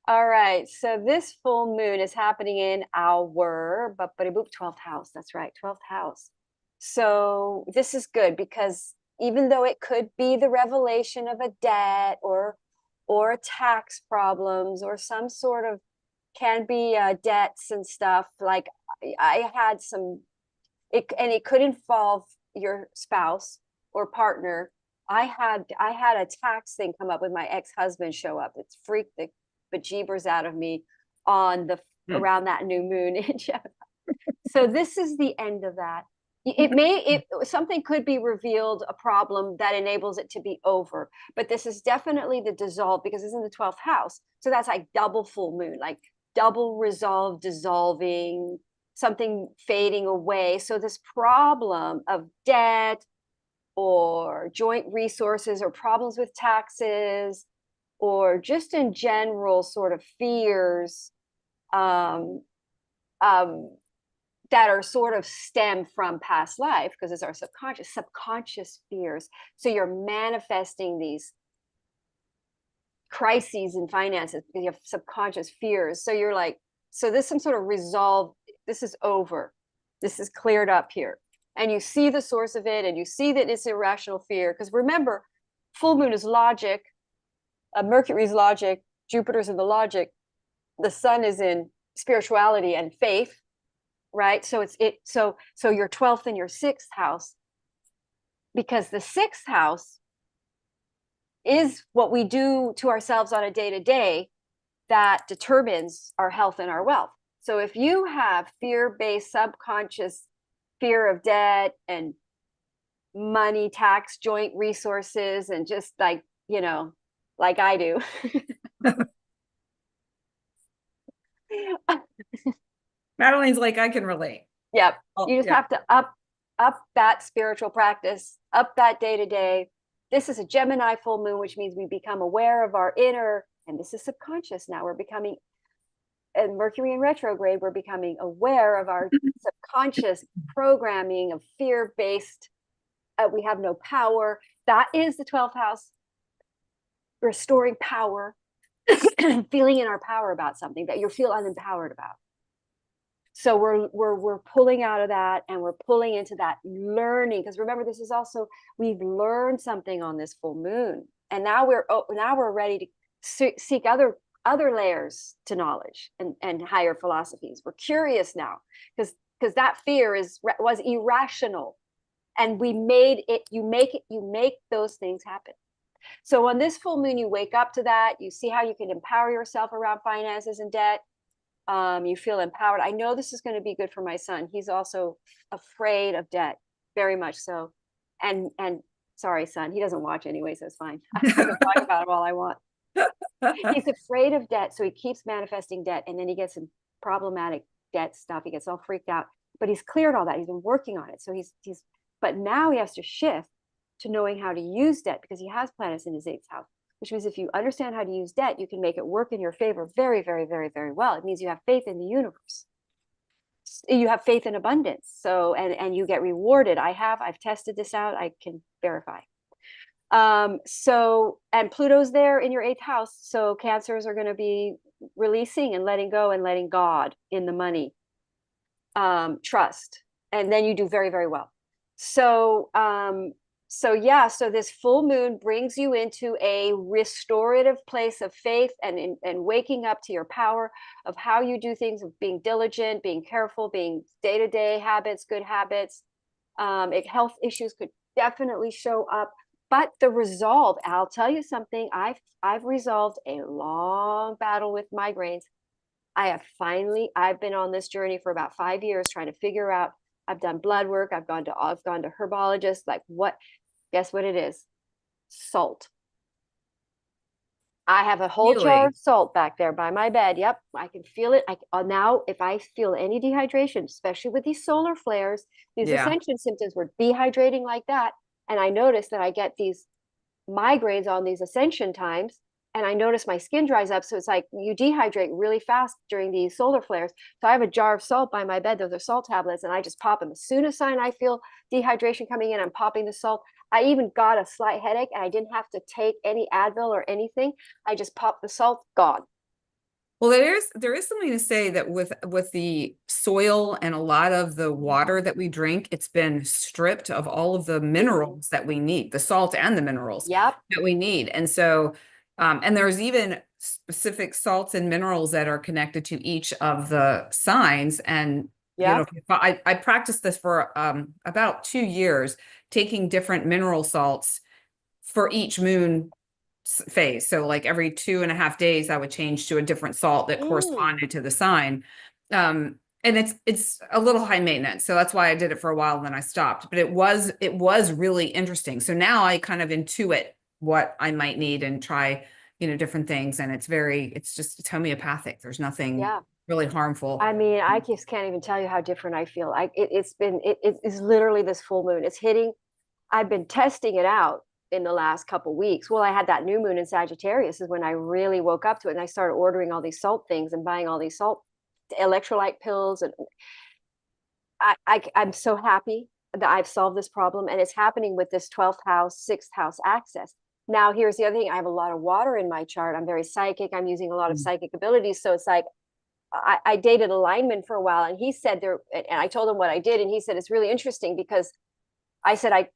All right, so this full moon is happening in our 12th house. That's right, 12th house. So this is good because even though it could be the revelation of a debt or tax problems or some sort of can be debts and stuff, like I had some and it could involve your spouse or partner. I had a tax thing come up with my ex-husband show up. It's freaked the bejeebers out of me on the around that new moon in Gemini. So this is the end of that. Something could be revealed, a problem that enables it to be over, but this is definitely the dissolve because it's in the 12th house. So that's like double full moon, like double resolve, dissolving, something fading away. So this problem of debt or joint resources or problems with taxes or just in general sort of fears um, um, that are sort of stem from past life because it's our subconscious fears. So you're manifesting these crises in finances because you have subconscious fears. So you're like, so this some sort of resolve. This is over. This is cleared up here. And you see the source of it and you see that it's irrational fear. Because remember, full moon is logic. Mercury's logic. Jupiter's in the logic. The sun is in spirituality and faith, right? So so your 12th and your 6th house, because the 6th house is what we do to ourselves on a day-to-day that determines our health and our wealth. So if you have fear-based subconscious fear of debt and money, tax, joint resources, and just like, like I do. Madelaine's like, I can relate. Yep. Oh, You just yeah. have to up that spiritual practice, up that day-to-day. This is a Gemini full moon, which means we become aware of our inner, and this is subconscious now. We're becoming, and Mercury in retrograde, we're becoming aware of our subconscious programming of fear-based, we have no power. That is the 12th house, restoring power, feeling in our power about something that you feel unempowered about. So we're pulling out of that and we're pulling into that learning, because remember, this is also, we've learned something on this full moon, and now we're ready to seek other layers to knowledge and higher philosophies. We're curious now because that fear was irrational, and we made it. You make those things happen. So on this full moon, you wake up to that. You see how you can empower yourself around finances and debt. You feel empowered. I know this is going to be good for my son. He's also afraid of debt, very much so. And sorry, son, he doesn't watch anyway, so it's fine. I can talk about him all I want. He's afraid of debt, so he keeps manifesting debt, and then he gets some problematic debt stuff. He gets all freaked out, but he's cleared all that. He's been working on it. So but now he has to shift to knowing how to use debt because he has planets in his 8th house. Which means if you understand how to use debt, you can make it work in your favor very, very, very, very well. It means you have faith in the universe. You have faith in abundance. So, and you get rewarded. I've tested this out. I can verify. And Pluto's there in your 8th house. So Cancers are going to be releasing and letting go and letting God in the money. Trust. And then you do very, very well. So this full moon brings you into a restorative place of faith and waking up to your power of how you do things, of being diligent, being careful, being day-to-day habits, good habits. Health issues could definitely show up, but the resolve, I'll tell you something, I've resolved a long battle with migraines. I've been on this journey for about 5 years trying to figure out, I've done blood work, I've gone to herbologists, like guess what it is? Salt. I have a whole jar Really? of salt back there by my bed. Yep, I can feel it. Now, if I feel any dehydration, especially with these solar flares, these Yeah. ascension symptoms, were dehydrating like that. And I notice that I get these migraines on these ascension times, and I notice my skin dries up. So it's like you dehydrate really fast during these solar flares. So I have a jar of salt by my bed. Those are salt tablets, and I just pop them. As soon as I feel dehydration coming in, I'm popping the salt. I even got a slight headache, and I didn't have to take any Advil or anything. I just popped the salt, gone. Well, there is something to say that with the soil and a lot of the water that we drink, it's been stripped of all of the minerals that we need, the salt and the minerals Yep. that we need. And so, and there's even specific salts and minerals that are connected to each of the signs. And, you know, Yep. I practiced this for about 2 years, taking different mineral salts for each moon phase. So like every 2.5 days, I would change to a different salt that corresponded to the sign. And it's a little high maintenance. So that's why I did it for a while and then I stopped. But it was really interesting. So now I kind of intuit what I might need and try, different things. And it's homeopathic. There's nothing Yeah. really harmful. I mean, I just can't even tell you how different I feel. It's literally this full moon. It's hitting. I've been testing it out in the last couple weeks. Well, I had that new moon in Sagittarius is when I really woke up to it, and I started ordering all these salt things and buying all these salt electrolyte pills. And I'm so happy that I've solved this problem, and it's happening with this 12th house, 6th house access. Now, here's the other thing. I have a lot of water in my chart. I'm very psychic. I'm using a lot of psychic abilities. So it's like, I dated a lineman for a while, and he said there, and I told him what I did, and he said it's really interesting because I said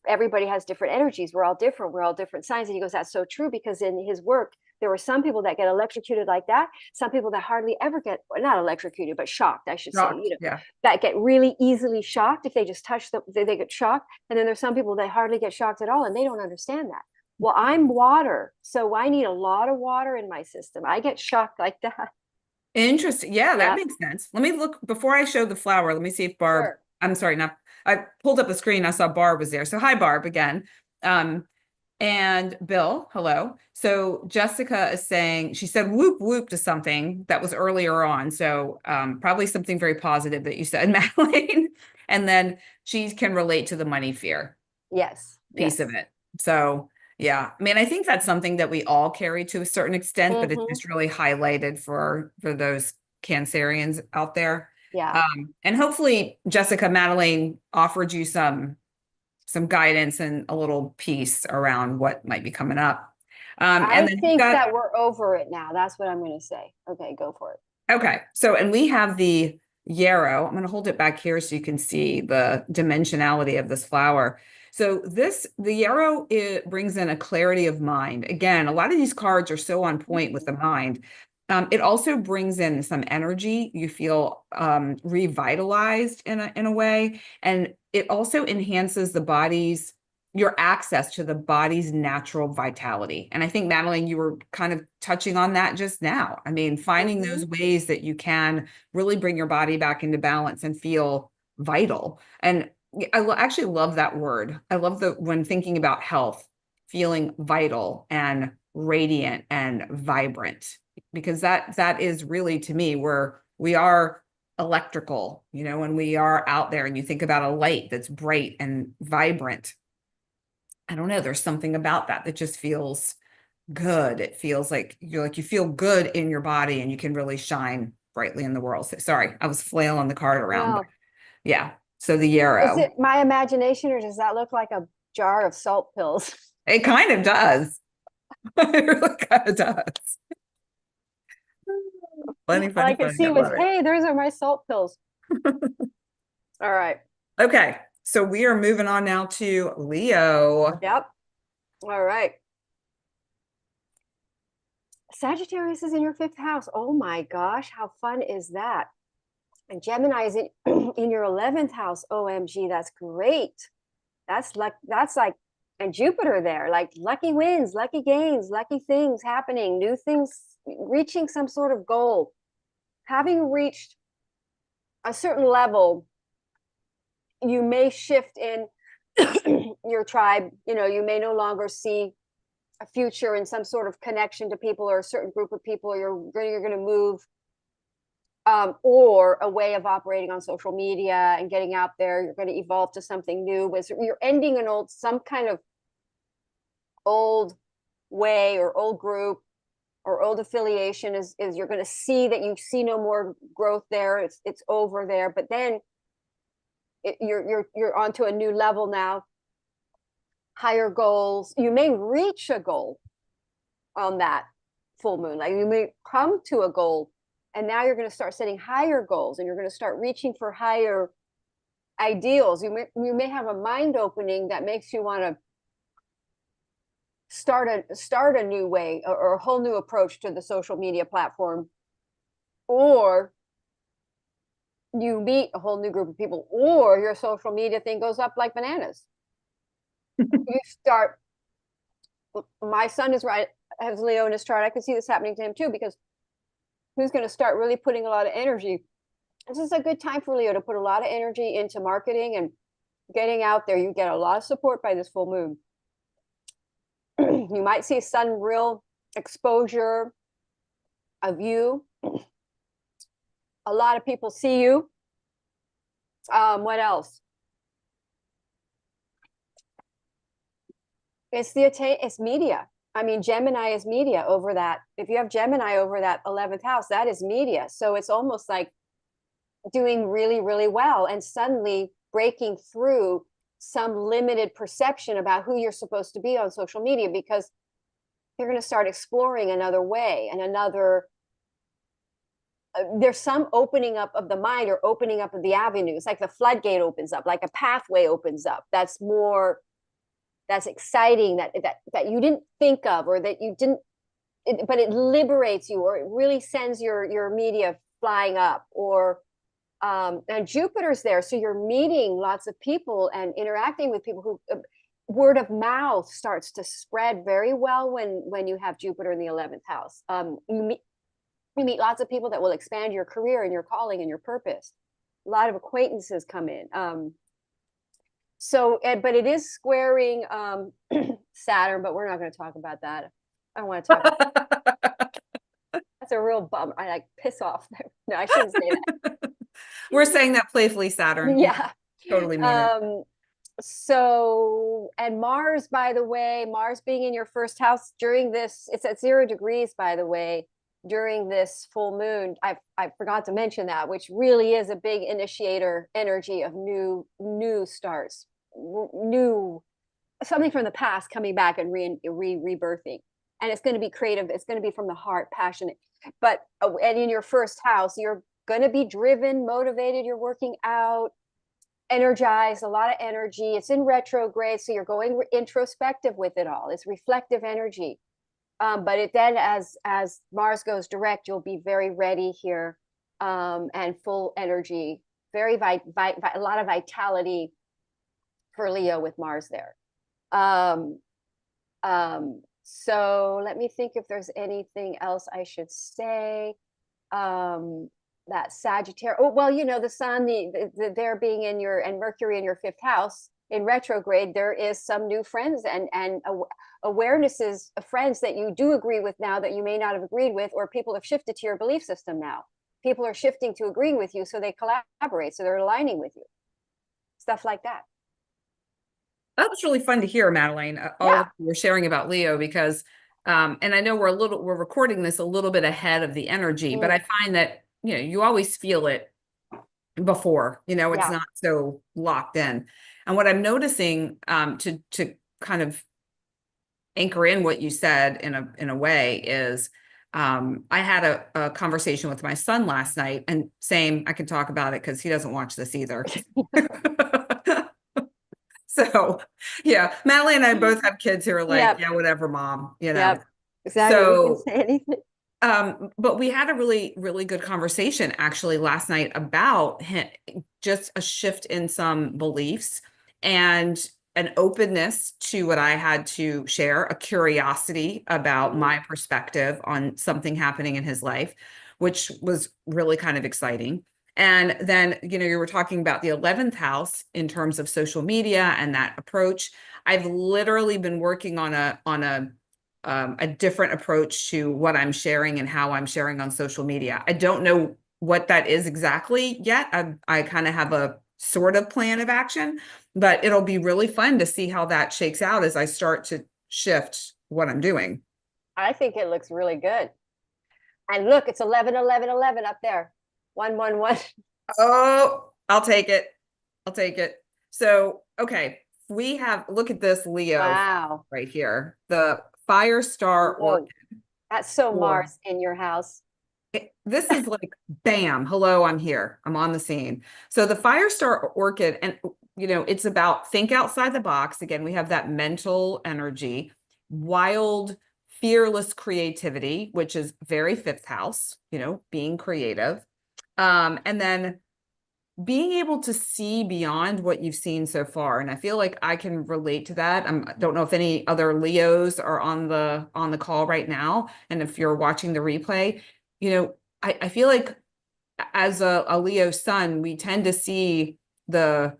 everybody has different energies. We're all different. We're all different signs. And he goes, that's so true, because in his work, there were some people that get electrocuted like that. Some people that hardly ever get, not electrocuted, but shocked, I should say, Yeah. that get really easily shocked. If they just touch them, they get shocked. And then there's some people that hardly get shocked at all, and they don't understand that. Well, I'm water, so I need a lot of water in my system. I get shocked like that. Interesting. Yeah, that Yeah. makes sense. Let me look before I show the flower. Let me see if Barb, Sure. I'm sorry, not, I pulled up the screen. I saw Barb was there. So hi, Barb again. And Bill, hello. So Jessica is saying, she said whoop whoop to something that was earlier on. So probably something very positive that you said, Madelaine. And then she can relate to the money fear Yes. piece of it. So yeah, I mean, I think that's something that we all carry to a certain extent, but it's just really highlighted for those Cancerians out there. Yeah. And hopefully Jessica, Madelaine offered you some guidance and a little piece around what might be coming up. And I then think that we're over it now. That's what I'm going to say. Okay, go for it. okay. So, and we have the yarrow. I'm going to hold it back here so you can see the dimensionality of this flower. So the yarrow, it brings in a clarity of mind. Again, a lot of these cards are so on point with the mind. It also brings in some energy. You feel revitalized in a way, and it also enhances your access to the body's natural vitality. And I think, Madelaine, you were kind of touching on that just now. I mean, finding those ways that you can really bring your body back into balance and feel vital. And I actually love that word. I love when thinking about health, feeling vital and radiant and vibrant, because that is really, to me, where we are electrical, when we are out there and you think about a light that's bright and vibrant. I don't know, there's something about that just feels good. It feels like you feel good in your body and you can really shine brightly in the world. So, sorry, I was flailing the card around, but yeah. So the yarrow. Is it my imagination, or does that look like a jar of salt pills? It kind of does. It really kind of does. Funny, All I funny, could funny. see I was, love it. hey, those are my salt pills. All right. Okay, so we are moving on now to Leo. Yep. All right. Sagittarius is in your 5th house. Oh my gosh, how fun is that? And Gemini is in your 11th house. OMG, that's great. That's like, and Jupiter there, like lucky wins, lucky gains, lucky things happening, new things, reaching some sort of goal. having reached a certain level, you may shift in your tribe. You know, you may no longer see a future in some sort of connection to people or a certain group of people. You're going to move, or a way of operating on social media and getting out there. You're going to evolve to something new. You're ending some kind of old way or old group or old affiliation. Is you're going to see that you see no more growth there. It's over there. But then you're onto a new level now. Higher goals. You may reach a goal on that full moon. Like you may come to a goal, and now you're going to start setting higher goals, and you're going to start reaching for higher ideals. You may have a mind opening that makes you want to start a new way or a whole new approach to the social media platform, or you meet a whole new group of people, or your social media thing goes up like bananas. You start. My son has Leo in his chart. I can see this happening to him too, because he's going to start really putting a lot of energy. This is a good time for Leo to put a lot of energy into marketing and getting out there. You get a lot of support by this full moon. You might see some real exposure of you. A lot of people see you. What else? It's media. I mean, Gemini is media over that. If you have Gemini over that 11th house, that is media. So it's almost like doing really, really well and suddenly breaking through some limited perception about who you're supposed to be on social media, because you're going to start exploring another way and another. There's some opening up of the mind or opening up of the avenues, like the floodgate opens up, like a pathway opens up. That's exciting, that you didn't think of, or that you didn't, but it liberates you, or it really sends your media flying up. Or and Jupiter's there, so you're meeting lots of people and interacting with people who word of mouth starts to spread very well when you have Jupiter in the 11th house. You meet lots of people that will expand your career and your calling and your purpose. A lot of acquaintances come in. But it is squaring Saturn, but we're not going to talk about that. I don't want to talk about that's a real bummer. I like piss off. No, I shouldn't say that. We're saying that playfully, Saturn. Yeah. Totally mean it. So, and Mars, by the way, Mars being in your first house during this, it's at 0 degrees, by the way, during this full moon. I forgot to mention that, which really is a big initiator energy of new starts, new something from the past coming back and rebirthing. And it's going to be creative. It's going to be from the heart, passionate. But and in your first house, you're going to be driven, motivated. You're working out, energized, a lot of energy. It's in retrograde, so you're going introspective with it all. It's reflective energy. But then as Mars goes direct, you'll be very ready here, and full energy, very a lot of vitality for Leo with Mars there. So let me think if there's anything else I should say. That Sagittarius. Oh, well, you know, the sun, there being in your, and Mercury in your 5th house in retrograde, there is some new friends and awarenesses of friends that you do agree with now that you may not have agreed with, or people have shifted to your belief system now. People are shifting to agreeing with you, so they collaborate, so they're aligning with you. Stuff like that. That was really fun to hear, Madelaine, all you're sharing about Leo, because, and I know we're recording this a little bit ahead of the energy, but I find that, you know, you always feel it before, you know, it's not so locked in. And what I'm noticing, to kind of anchor in what you said in a way is, I had a conversation with my son last night, and I can talk about it because he doesn't watch this either. So yeah, Madelaine and I both have kids who are like, yeah, whatever, mom, you know. Exactly. So, you can say anything. But we had a really, really good conversation actually last night about just a shift in some beliefs and an openness to what I had to share, a curiosity about my perspective on something happening in his life, which was really kind of exciting. And then, you were talking about the 11th house in terms of social media and that approach. I've literally been working on a different approach to what I'm sharing and how I'm sharing on social media. I don't know what that is exactly yet. I kind of have a sort of plan of action, but it'll be really fun to see how that shakes out as I start to shift what I'm doing. I think it looks really good. And look, it's 11, 11, 11 up there. 1, 1, 1. Oh, I'll take it. I'll take it. So, okay, look at this Leo Wow. right here. The fire star Whoa. That's so or Mars in your house. this is like, bam, hello, I'm here. I'm on the scene. So the fire star orchid, and it's about think outside the box. Again, we have that mental energy, wild, fearless creativity, which is very fifth house, being creative. And then being able to see beyond what you've seen so far. And I feel like I can relate to that. I don't know if any other Leos are on the call right now. And if you're watching the replay, I feel like as a Leo sun, we tend to see the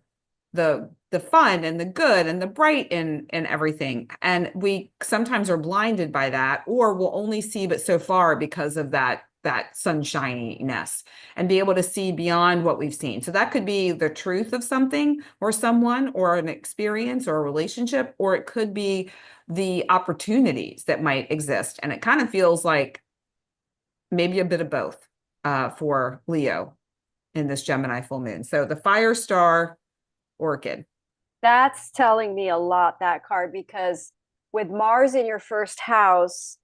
fun and the good and the bright in everything. And we sometimes are blinded by that, or we'll only see but so far because of that sunshininess, and be able to see beyond what we've seen. So that could be the truth of something or someone or an experience or a relationship, or it could be the opportunities that might exist. And it kind of feels like maybe a bit of both for Leo in this Gemini full moon. So the fire star orchid. That's telling me a lot, that card, because with Mars in your first house,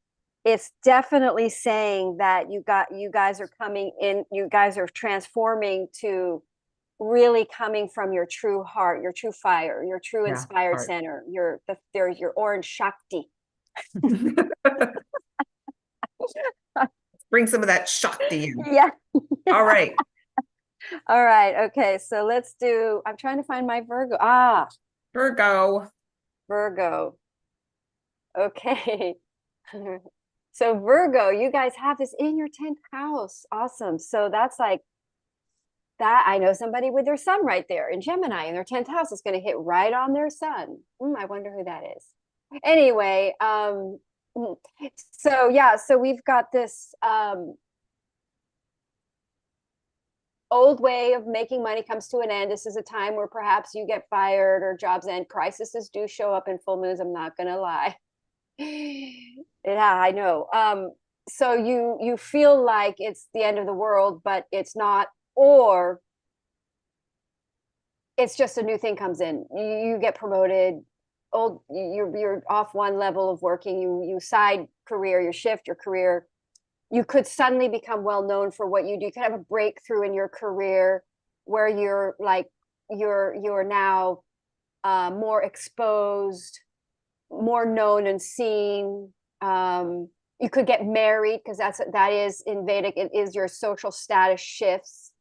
it's definitely saying that you guys are coming in, you guys are transforming to really coming from your true heart, your true fire, your true inspired center, your orange Shakti. Bring some of that Shakti in. Yeah. All right. All right. Okay. So let's do, I'm trying to find my Virgo. Virgo. Okay. So Virgo, you guys have this in your 10th house. Awesome. So that's like that. I know somebody with their sun right there in Gemini in their 10th house is going to hit right on their sun. I wonder who that is. Anyway, so yeah, so we've got this old way of making money comes to an end. This is a time where perhaps you get fired or jobs end. Crises do show up in full moons. I'm not going to lie. Yeah, I know. So you feel like it's the end of the world, but it's not, or it's just a new thing comes in. You get promoted. You're off one level of working. You side career, you shift your career. You could suddenly become well known for what you do. You could have a breakthrough in your career where you're now more exposed, more known and seen. You could get married, because that is in Vedic, it is your social status shifts.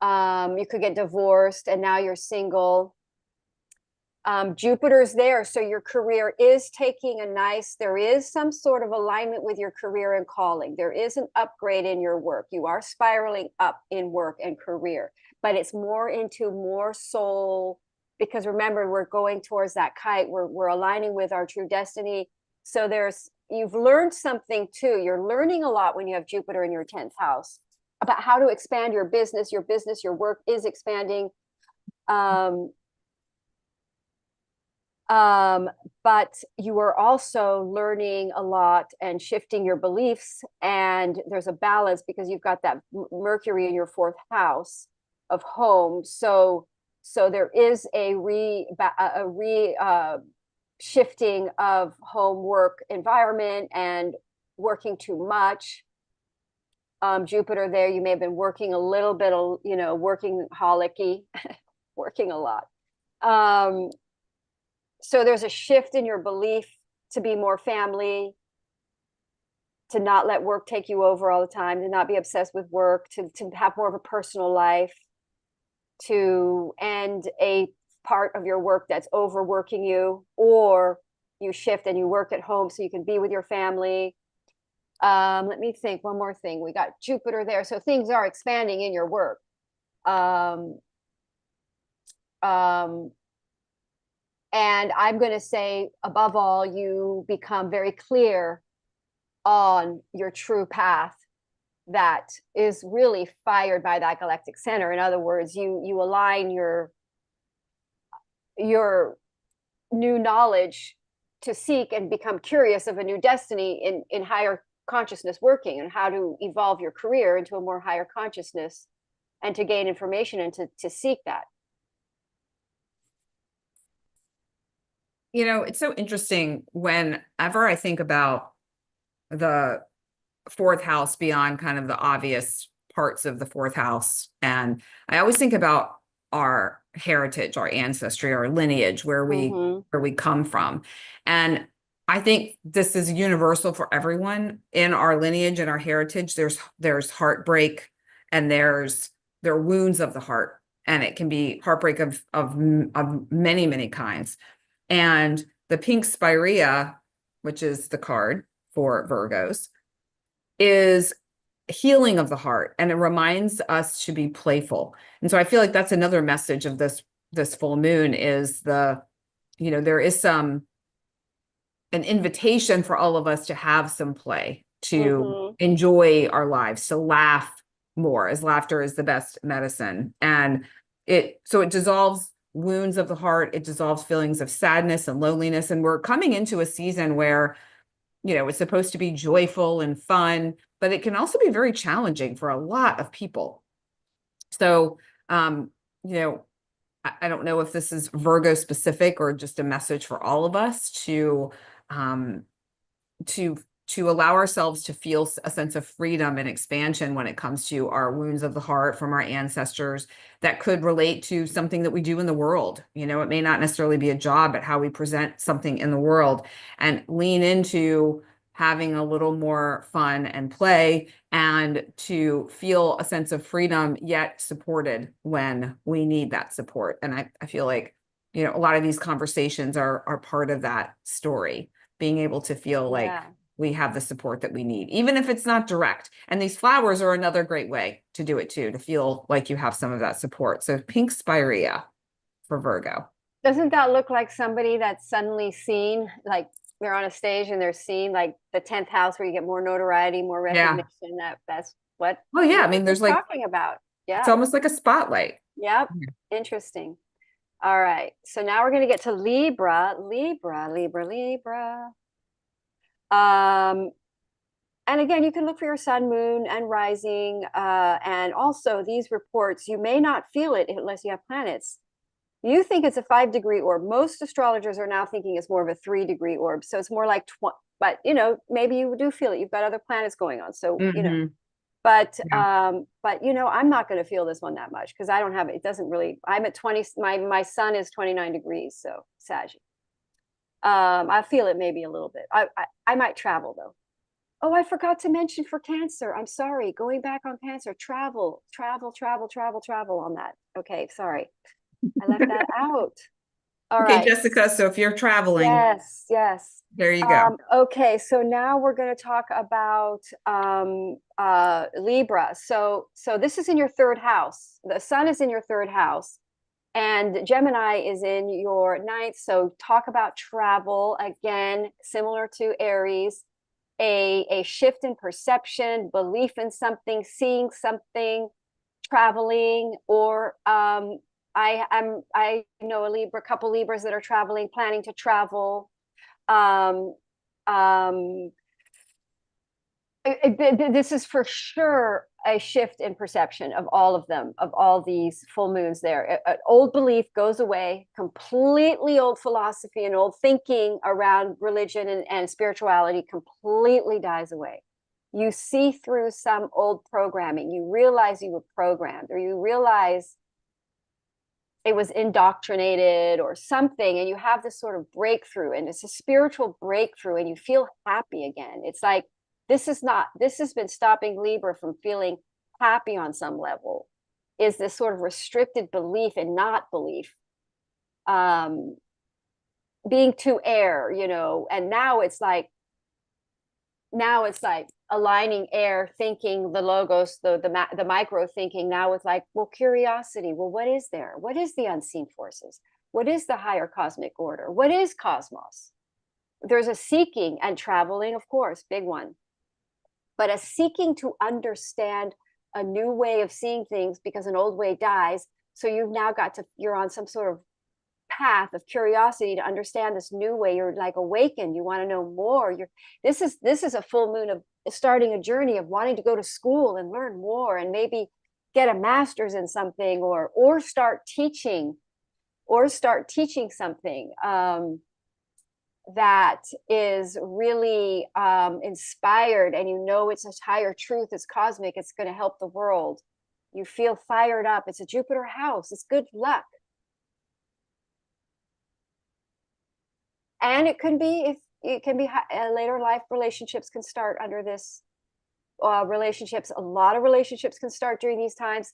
You could get divorced and now you're single. Jupiter's there, so your career is taking there is some sort of alignment with your career and calling. There is an upgrade in your work. You are spiraling up in work and career, but it's more into more soul, because remember, we're going towards that kite. We're aligning with our true destiny. So you've learned something too. You're learning a lot when you have Jupiter in your 10th house about how to expand your business. Your work is expanding. But you are also learning a lot and shifting your beliefs, and there's a balance because you've got that Mercury in your 4th house of home. So there is a shifting of home work environment and working too much. Jupiter there, you may have been working a little bit, working holicky, working a lot. So there's a shift in your belief to be more family, to not let work take you over all the time, to not be obsessed with work, to have more of a personal life, to end a part of your work that's overworking you, or you shift and you work at home so you can be with your family. Let me think. One more thing. We got Jupiter there. So things are expanding in your work. Um, um, and I'm going to say, above all, you become very clear on your true path that is really fired by that galactic center. In other words, you align your new knowledge to seek and become curious of a new destiny in higher consciousness working, and how to evolve your career into a more higher consciousness, and to gain information and to seek that. You know, it's so interesting whenever I think about the fourth house beyond kind of the obvious parts of the fourth house. And I always think about our heritage, our ancestry, our lineage, where we come from. And I think this is universal for everyone in our lineage and our heritage. There's heartbreak, and there are wounds of the heart, and it can be heartbreak of many, many kinds. And the pink spirea, which is the card for Virgos, is healing of the heart, and it reminds us to be playful. And so I feel like that's another message of this full moon is there is an invitation for all of us to have some play, to enjoy our lives, to laugh more, as laughter is the best medicine. And it dissolves wounds of the heart. It dissolves feelings of sadness and loneliness. And we're coming into a season where, it's supposed to be joyful and fun, but it can also be very challenging for a lot of people. So, I don't know if this is Virgo specific or just a message for all of us to allow ourselves to feel a sense of freedom and expansion when it comes to our wounds of the heart from our ancestors that could relate to something that we do in the world. It may not necessarily be a job, but how we present something in the world, and lean into having a little more fun and play, and to feel a sense of freedom, yet supported when we need that support. And I feel like, a lot of these conversations are part of that story, being able to feel like we have the support that we need, even if it's not direct. And these flowers are another great way to do it too, to feel like you have some of that support. So pink spirea for Virgo. Doesn't that look like somebody that's suddenly seen, like they're on a stage and they're seen, like the 10th house where you get more notoriety, more recognition? That's what I mean, there's like talking about. Yeah. It's almost like a spotlight. Yep. Interesting. All right. So now we're going to get to Libra. And again, you can look for your sun, moon, and rising. And also these reports, you may not feel it unless you have planets. You think it's a 5-degree orb. Most astrologers are now thinking it's more of a 3-degree orb. So it's more like, but maybe you do feel it. You've got other planets going on. So, but I'm not going to feel this one that much because I don't have it. It doesn't really, I'm at 20, my sun is 29 degrees. So Sag. I feel it maybe a little bit. I might travel though. Oh, I forgot to mention for Cancer. I'm sorry. Going back on Cancer, travel on that. Okay, sorry. I left that out. All right. Jessica, so if you're traveling. Yes. There you go. Okay, so now we're going to talk about Libra. So this is in your third house. The sun is in your third house, and Gemini is in your ninth. So talk about travel again, similar to Aries, a shift in perception, belief in something, seeing something, traveling, or I know a couple Libras that are traveling, planning to travel. This is for sure a shift in perception of all of them, of all these full moons there. An old belief goes away, completely old philosophy and old thinking around religion and spirituality completely dies away. You see through some old programming. You realize you were programmed, or you realize it was indoctrinated or something, and you have this sort of breakthrough, and it's a spiritual breakthrough, and you feel happy again. It's like this has been stopping Libra from feeling happy on some level, is this sort of restricted belief and not belief, being too air, and now it's like now it's like aligning air, thinking, the logos, the micro thinking. Now it's like, well, curiosity. Well, what is there? What is the unseen forces? What is the higher cosmic order? What is cosmos? There's a seeking and traveling, of course, big one, but a seeking to understand a new way of seeing things because an old way dies. So you've now got to, you're on some sort of path of curiosity to understand this new way. You're like awakened, you want to know more. This is a full moon of starting a journey of wanting to go to school and learn more, and maybe get a master's in something, or start teaching something that is really inspired, and you know it's a higher truth, it's cosmic, it's going to help the world. You feel fired up. It's a Jupiter house. It's good luck. And it can be, if it can be later life relationships can start under this. Relationships, a lot of relationships can start during these times,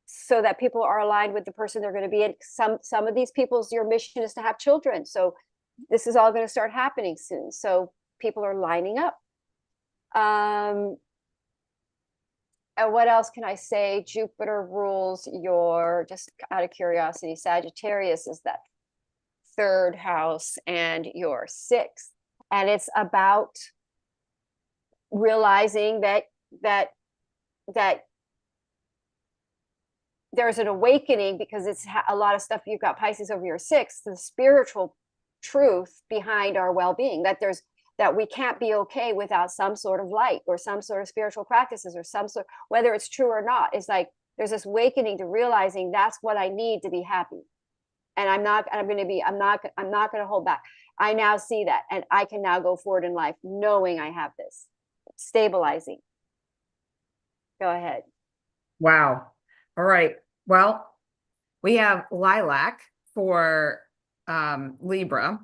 so that people are aligned with the person they're going to be. And some of these people's, your mission is to have children, so this is all going to start happening soon. So people are lining up. And what else can I say? Jupiter rules your, just out of curiosity, Sagittarius is that third house and your sixth. And it's about realizing that there's an awakening, because it's a lot of stuff. You've got Pisces over your sixth, the spiritual truth behind our well-being, that we can't be okay without some sort of light or some sort of spiritual practices, or some sort, whether it's true or not. It's like there's this awakening to realizing that's what I need to be happy. And I'm not going to hold back. I now see that, and I can now go forward in life knowing I have this. Stabilizing. Go ahead. Wow. All right. Well, we have lilac for Libra.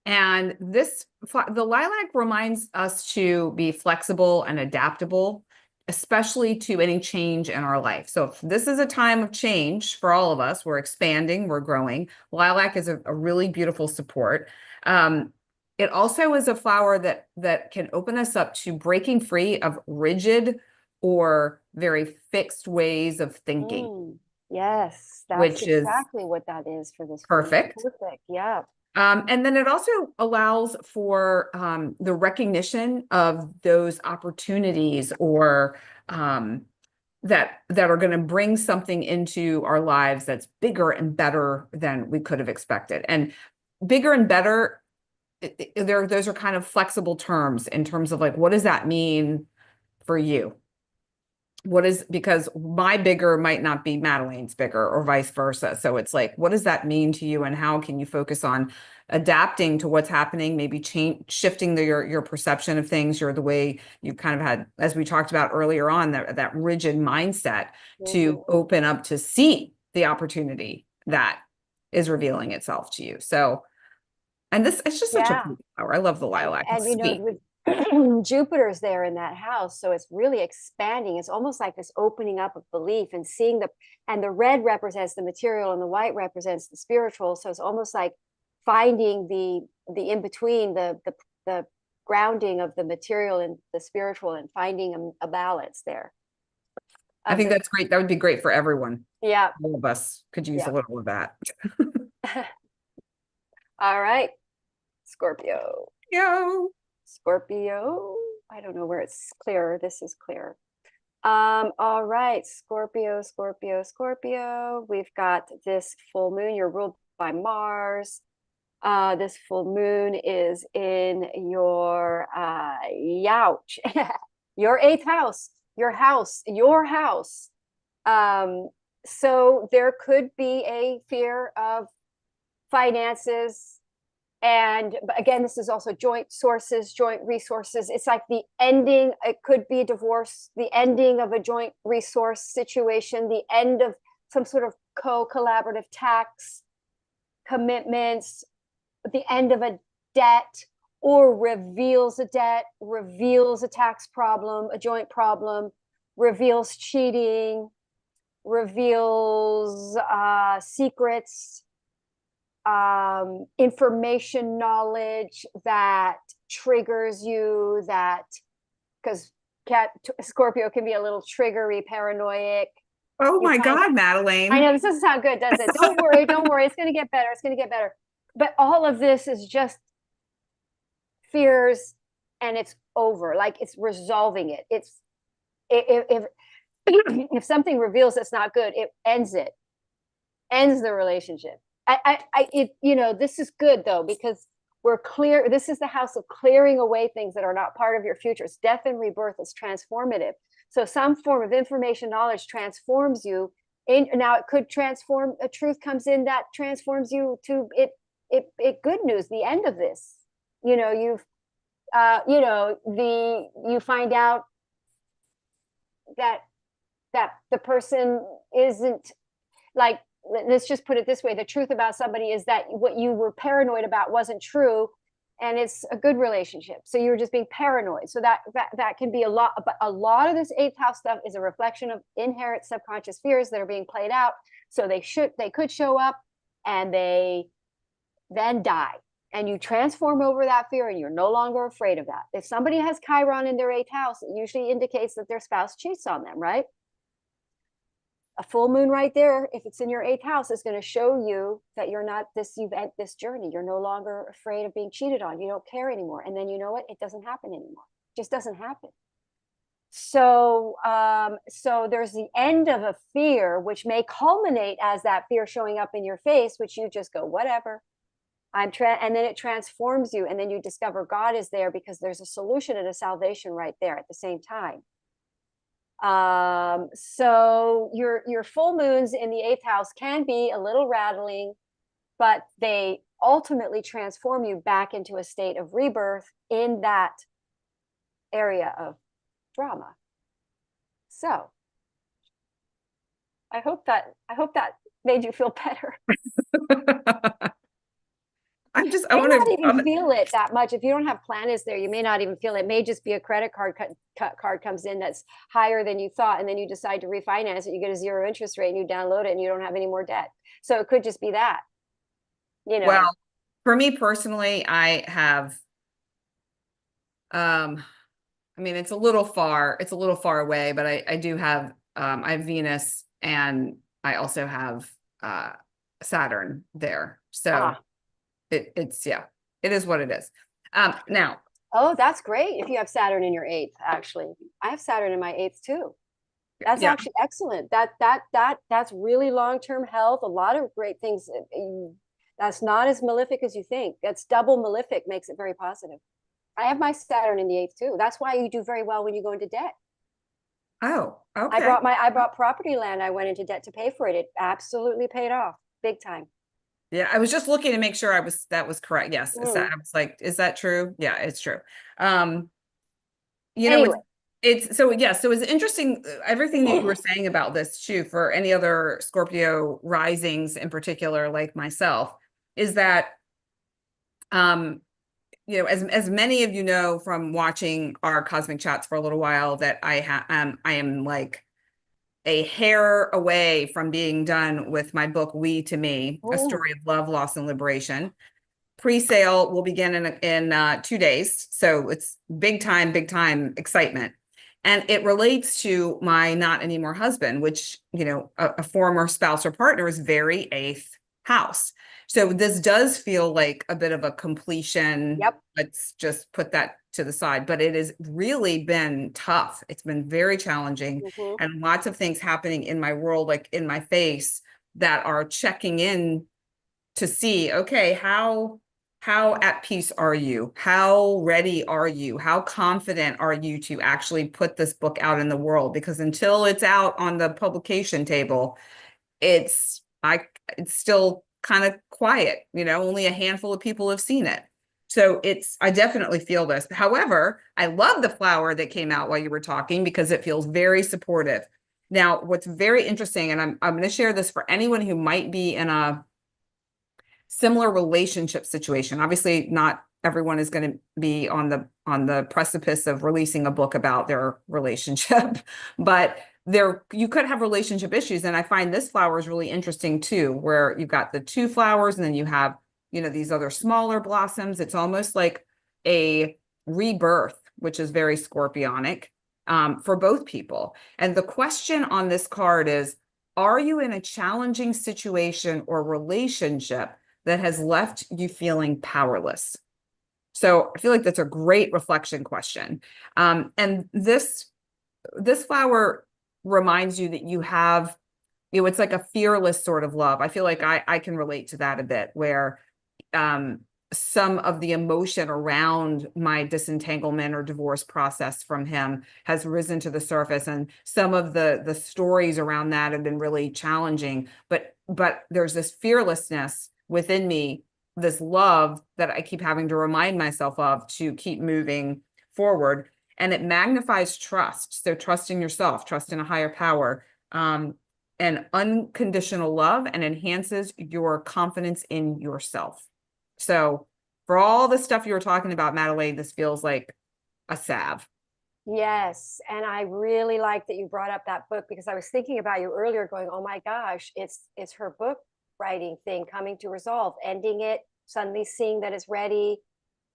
And the lilac reminds us to be flexible and adaptable, especially to any change in our life. So if this is a time of change for all of us, we're expanding, we're growing. Lilac is a really beautiful support. It also is a flower that can open us up to breaking free of rigid or very fixed ways of thinking. Yes, that's which exactly is what that is for this. perfect. Perfect. Yeah. And then it also allows for the recognition of those opportunities, or that are going to bring something into our lives that's bigger and better than we could have expected. And bigger and better, those are kind of flexible terms in terms of like, what does that mean for you? Because my bigger might not be Madelaine's bigger, or vice versa. So it's like, what does that mean to you, and how can you focus on adapting to what's happening, maybe shifting your perception of things, the way you kind of had, as we talked about earlier on, that rigid mindset to open up to see the opportunity that is revealing itself to you. So, and it's just such a pretty flower. I love the lilac. And it's sweet. with Jupiter's there in that house, so it's really expanding. It's almost like this opening up of belief and seeing and the red represents the material and the white represents the spiritual. So it's almost like finding the in between, the grounding of the material and the spiritual, and finding a balance there. I think that's great. That would be great for everyone. Yeah. All of us could use a little of that. All right. Scorpio. Scorpio. I don't know where it's clearer. This is clear. All right. Scorpio. We've got this full moon. You're ruled by Mars. This full moon is in your your eighth house, your house. So there could be a fear of finances. And again, this is also joint sources, joint resources. It's like the ending. It could be a divorce, the ending of a joint resource situation, the end of some sort of collaborative tax commitments, the end of a debt, or reveals a debt, reveals a tax problem, a joint problem, reveals cheating, reveals secrets, information, knowledge that triggers you, that because Scorpio can be a little triggery, paranoid. Oh You my find, God, I Madelaine. know this doesn't sound good, does it? Don't worry, don't worry. It's going to get better. It's going to get better. But all of this is just fears, and it's over. Like it's resolving it. It's if if something reveals it's not good, it ends the relationship. This is good though, because we're clear. This is the house of clearing away things that are not part of your future. It's death and rebirth. It's transformative. So some form of information knowledge transforms you. Now it could transform, a truth comes in that transforms you to it good news, the end of this. You find out that the person isn't, like, let's just put it this way, the truth about somebody is that what you were paranoid about wasn't true, and it's a good relationship, so you were just being paranoid. So that can be a lot, but a lot of this eighth house stuff is a reflection of inherent subconscious fears that are being played out. So they could show up, and they then die, and you transform over that fear, and you're no longer afraid of that. If somebody has Chiron in their eighth house, it usually indicates that their spouse cheats on them, right? A full moon right there, if it's in your eighth house, is going to show you that you've ended this journey. You're no longer afraid of being cheated on. You don't care anymore. And then you know what? It doesn't happen anymore. It just doesn't happen. So there's the end of a fear, which may culminate as that fear showing up in your face, which you just go, whatever. And then it transforms you. And then you discover God is there, because there's a solution and a salvation right there at the same time. So your full moons in the eighth house can be a little rattling, but they ultimately transform you back into a state of rebirth in that area of drama. So I hope that made you feel better. I may want not to even feel it that much. If you don't have planets there, you may not even feel it. It may just be a credit card card comes in that's higher than you thought, and then you decide to refinance it. You get a 0 interest rate, and you download it, and you don't have any more debt. So it could just be that. Well, for me personally, I have, I mean, it's a little far away, but I do have, I have Venus, and I also have Saturn there. So it's it is what it is. Now. Oh, that's great. If you have Saturn in your eighth, actually, I have Saturn in my eighth too. That's actually excellent. That's really long-term health. A lot of great things. That's not as malefic as you think. That's double malefic, makes it very positive. I have my Saturn in the eighth too. That's why you do very well when you go into debt. Oh, okay. I bought property land. I went into debt to pay for it. It absolutely paid off big time. Yeah, I was just looking to make sure that was correct. Yes. I was like, is that true? Yeah, it's true. Anyway. So it's interesting, everything that you were saying about this too, for any other Scorpio risings in particular, like myself, is that, as many of you know from watching our cosmic chats for a little while, that I am like a hair away from being done with my book, We to Me, A Story of Love, Loss, and Liberation. Pre-sale will begin in 2 days. So it's big time excitement. And it relates to my not anymore husband, which, a former spouse or partner is very eighth house. So this does feel like a bit of a completion. Yep. Let's just put that to the side, but it has really been tough. It's been very challenging, and lots of things happening in my world, like in my face, that are checking in to see, okay, how at peace are you? How ready are you? How confident are you to actually put this book out in the world? Because until it's out on the publication table, it's still kind of quiet, only a handful of people have seen it. So I definitely feel this. However, I love the flower that came out while you were talking, because it feels very supportive. Now, what's very interesting, and I'm going to share this for anyone who might be in a similar relationship situation. Obviously, not everyone is going to be on the precipice of releasing a book about their relationship, but you could have relationship issues. And I find this flower is really interesting too, where you've got the 2 flowers, and then you have, these other smaller blossoms. It's almost like a rebirth which is very Scorpionic, for both people. And the question on this card is, are you in a challenging situation or relationship that has left you feeling powerless? So I feel like that's a great reflection question. And this flower reminds you that you have, it's like a fearless sort of love. I feel like I can relate to that a bit, where some of the emotion around my disentanglement or divorce process from him has risen to the surface, and some of the stories around that have been really challenging, but there's this fearlessness within me, this love that I keep having to remind myself of to keep moving forward. And it magnifies trust. So trust in yourself, trust in a higher power, and unconditional love, and enhances your confidence in yourself. So for all the stuff you were talking about, Madelaine, this feels like a salve. Yes. And I really like that you brought up that book, because I was thinking about you earlier going, oh my gosh, it's her book writing thing coming to resolve, ending it, suddenly seeing that it's ready.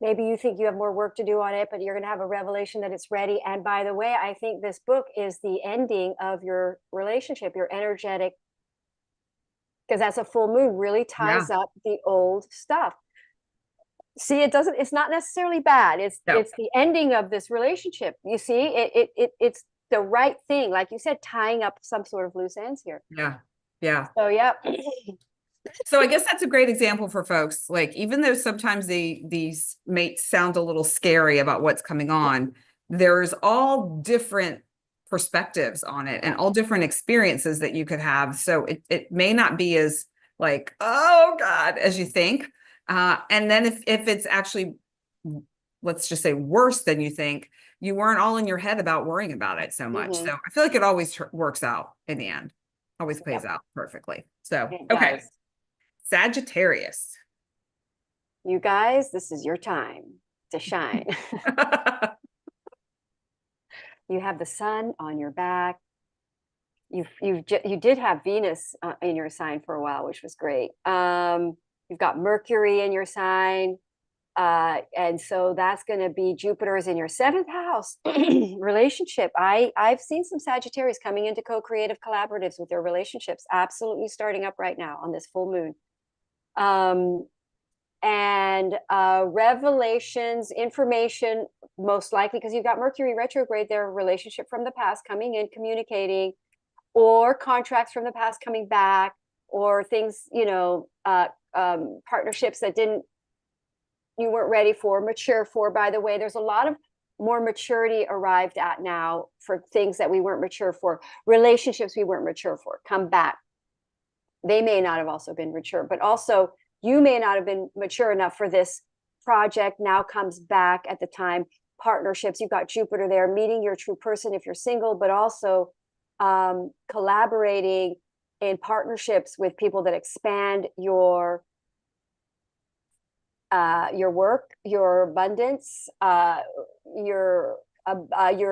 Maybe you think you have more work to do on it, but you're going to have a revelation that it's ready. And by the way, I think this book is the ending of your relationship, your energetic, because that's a full moon, really ties up the old stuff. See, it's not necessarily bad. It's the ending of this relationship. You see, it's the right thing. Like you said, tying up some sort of loose ends here. Yeah. Yeah. So, yeah. So I guess that's a great example for folks. Like, even though sometimes these may sound a little scary about what's coming on, there's all different perspectives on it and all different experiences that you could have. So it may not be as like, oh God, as you think. And then if it's actually, let's just say, worse than you think, you weren't all in your head about worrying about it so much. So I feel like it always works out in the end, always plays out perfectly. So, okay. Sagittarius. You guys, this is your time to shine. You have the sun on your back. You did have Venus in your sign for a while, which was great. You've got Mercury in your sign. And so that's going to be Jupiter's in your 7th house. Relationship. I've seen some Sagittarius coming into co-creative collaboratives with their relationships, absolutely starting up right now on this full moon. And revelations, information, most likely, because you've got Mercury retrograde there, relationship from the past coming in, communicating, or contracts from the past coming back, or things, partnerships that you weren't ready for, mature for. By the way, there's a lot of more maturity arrived at now for things that we weren't mature for, relationships we weren't mature for, come back. They may not have also been mature, but also you may not have been mature enough for this project, now comes back at the time. Partnerships, you've got Jupiter there, meeting your true person if you're single, but also collaborating in partnerships with people that expand your work, your abundance, your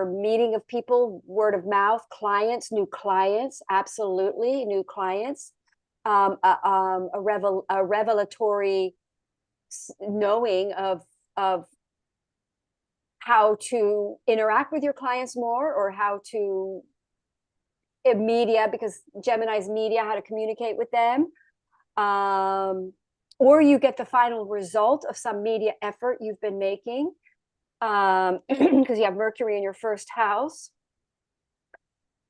meeting of people, word of mouth, clients, new clients, absolutely new clients. A revelatory knowing of how to interact with your clients more, or how to media, because Gemini's media, how to communicate with them. Or you get the final result of some media effort you've been making, because you have Mercury in your 1st house.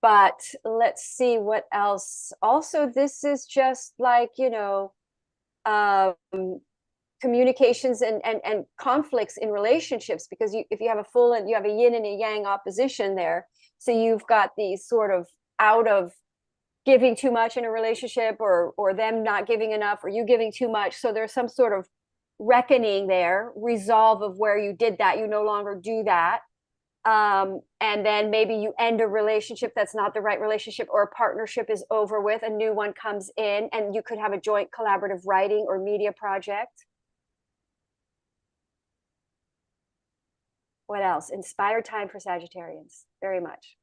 But let's see what else. Also, this is just like, communications and conflicts in relationships, because if you have a full, and you have a yin and a yang opposition there. So you've got these sort of out of giving too much in a relationship, or them not giving enough, or you giving too much. So there's some sort of reckoning there, resolve of where you did that, you no longer do that. And then maybe you end a relationship that's not the right relationship, or a partnership is over with, a new one comes in, and you could have a joint collaborative writing or media project. What else? Inspired time for Sagittarians, very much.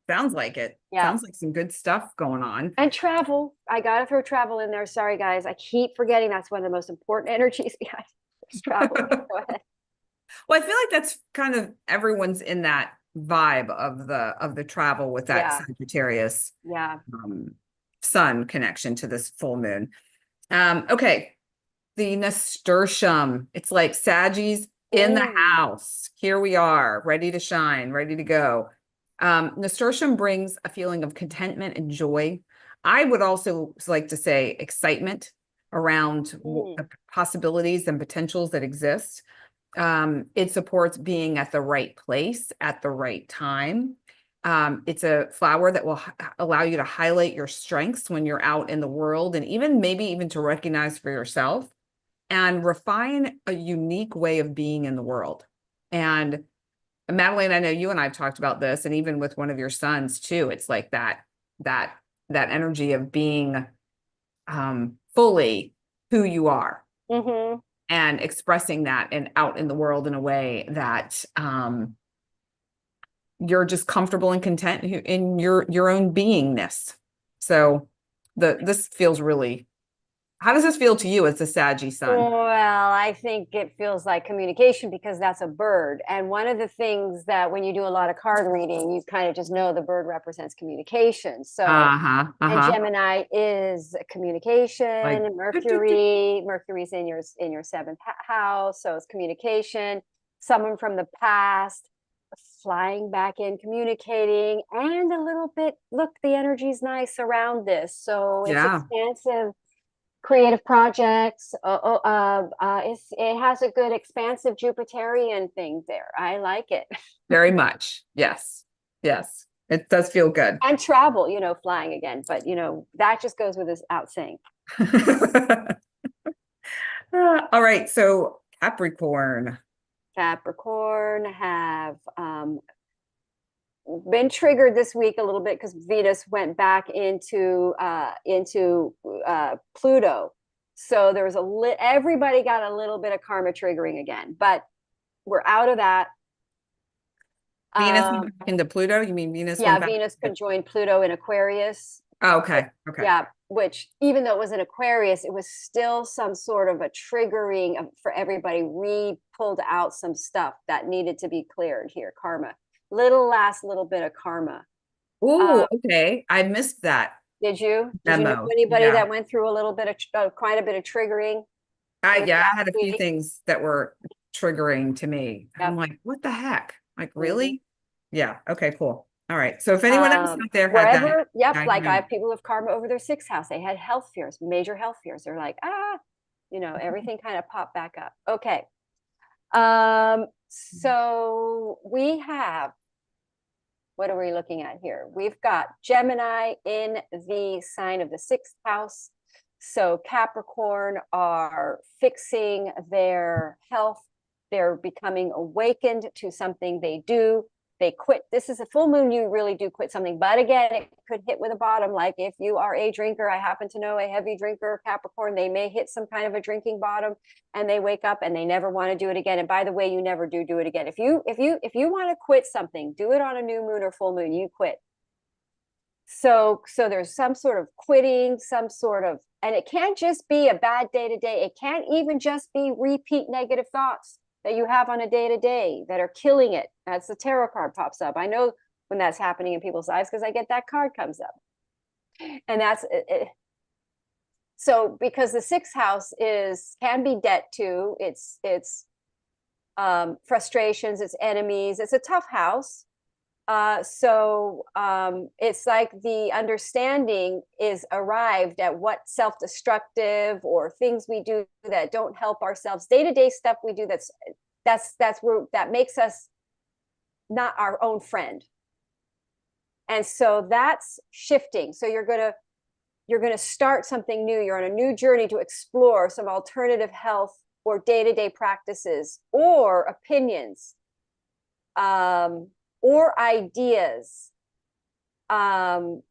Sounds like it. Yeah. Sounds like some good stuff going on. And travel. I gotta throw travel in there. Sorry, guys. I keep forgetting that's one of the most important energies behind this travel. Go ahead. Well, I feel like that's kind of everyone's in that vibe of the travel with that Yeah, Sagittarius yeah. um, sun connection to this full moon. Okay, the nasturtium. It's like Saggies in the Mm, house. Here we are, ready to shine, ready to go. Nasturtium brings a feeling of contentment and joy. I would also like to say excitement around mm, possibilities and potentials that exist. It supports being at the right place at the right time. It's a flower that will allow you to highlight your strengths when you're out in the world, and even maybe even to recognize for yourself and refine a unique way of being in the world. And Madelaine, I know you and I've talked about this, and even with one of your sons too. It's like that that energy of being fully who you are mm-hmm. and expressing that and out in the world in a way that you're just comfortable and content in your own beingness. So this feels really. How does this feel to you as the Saggy sun? Well, I think it feels like communication because that's a bird. And one of the things that when you do a lot of card reading, you kind of just know the bird represents communication. So, Uh-huh. and Uh-huh. Gemini is Like communication. Mercury's in your seventh house, so it's communication. Someone from the past flying back in, communicating, and a little bit. Look, the energy's nice around this, so it's yeah, expansive creative projects. It has a good expansive Jupiterian thing there. I like it. very much. Yes. Yes. It does feel good. And travel, flying again, but that just goes without saying. All right. So Capricorn. Capricorn have been triggered this week a little bit because Venus went back into Pluto. So there was everybody got a little bit of karma triggering again, but we're out of that. Venus Um, went back into Pluto. You mean Venus went yeah, back? Venus conjoined Pluto in Aquarius. Oh, okay. Okay. Yeah, which even though it was an Aquarius, it was still some sort of a triggering for everybody. Pulled out some stuff that needed to be cleared here. Karma, last little bit of karma. Oh, Uh, okay. I missed that did you? Did you know memo. anybody Yeah. that went through a little bit of quite a bit of triggering this Yeah, I last had a few week? things that were triggering to me. I'm Yep. like, what the heck? Like, Mm-hmm. really? Yeah. Okay, cool. All right. So if anyone else out there had that, Wherever, yep, I like I know. have people with karma over their sixth house. They had health fears, major health fears. They're like, everything kind of popped back up. Okay. So we have, what are we looking at here? We've got Gemini in the sign of the sixth house. So Capricorn are fixing their health. They're becoming awakened to something they do. They quit. This is a full moon. You really do quit something. But again, it could hit with a bottom. Like if you are a drinker, I happen to know a heavy drinker, Capricorn, they may hit some kind of a drinking bottom and they wake up and they never want to do it again. And by the way, you never do it again. If you want to quit something, do it on a new moon or full moon. You quit. So there's some sort of quitting, some sort of, and it can't just be a bad day to day. It can't even just be repeat negative thoughts that you have on a day to day that are killing it. That's the tarot card pops up. I know when that's happening in people's lives because I get that card comes up, and that's it. So because the sixth house can be debt too. It's frustrations, it's enemies. It's a tough house. It's like the understanding is arrived at what self-destructive or things we do that don't help ourselves, day-to-day stuff we do that's where that makes us not our own friend. And so that's shifting. So you're gonna start something new. You're on a new journey to explore some alternative health or day-to-day practices or opinions. Or ideas. And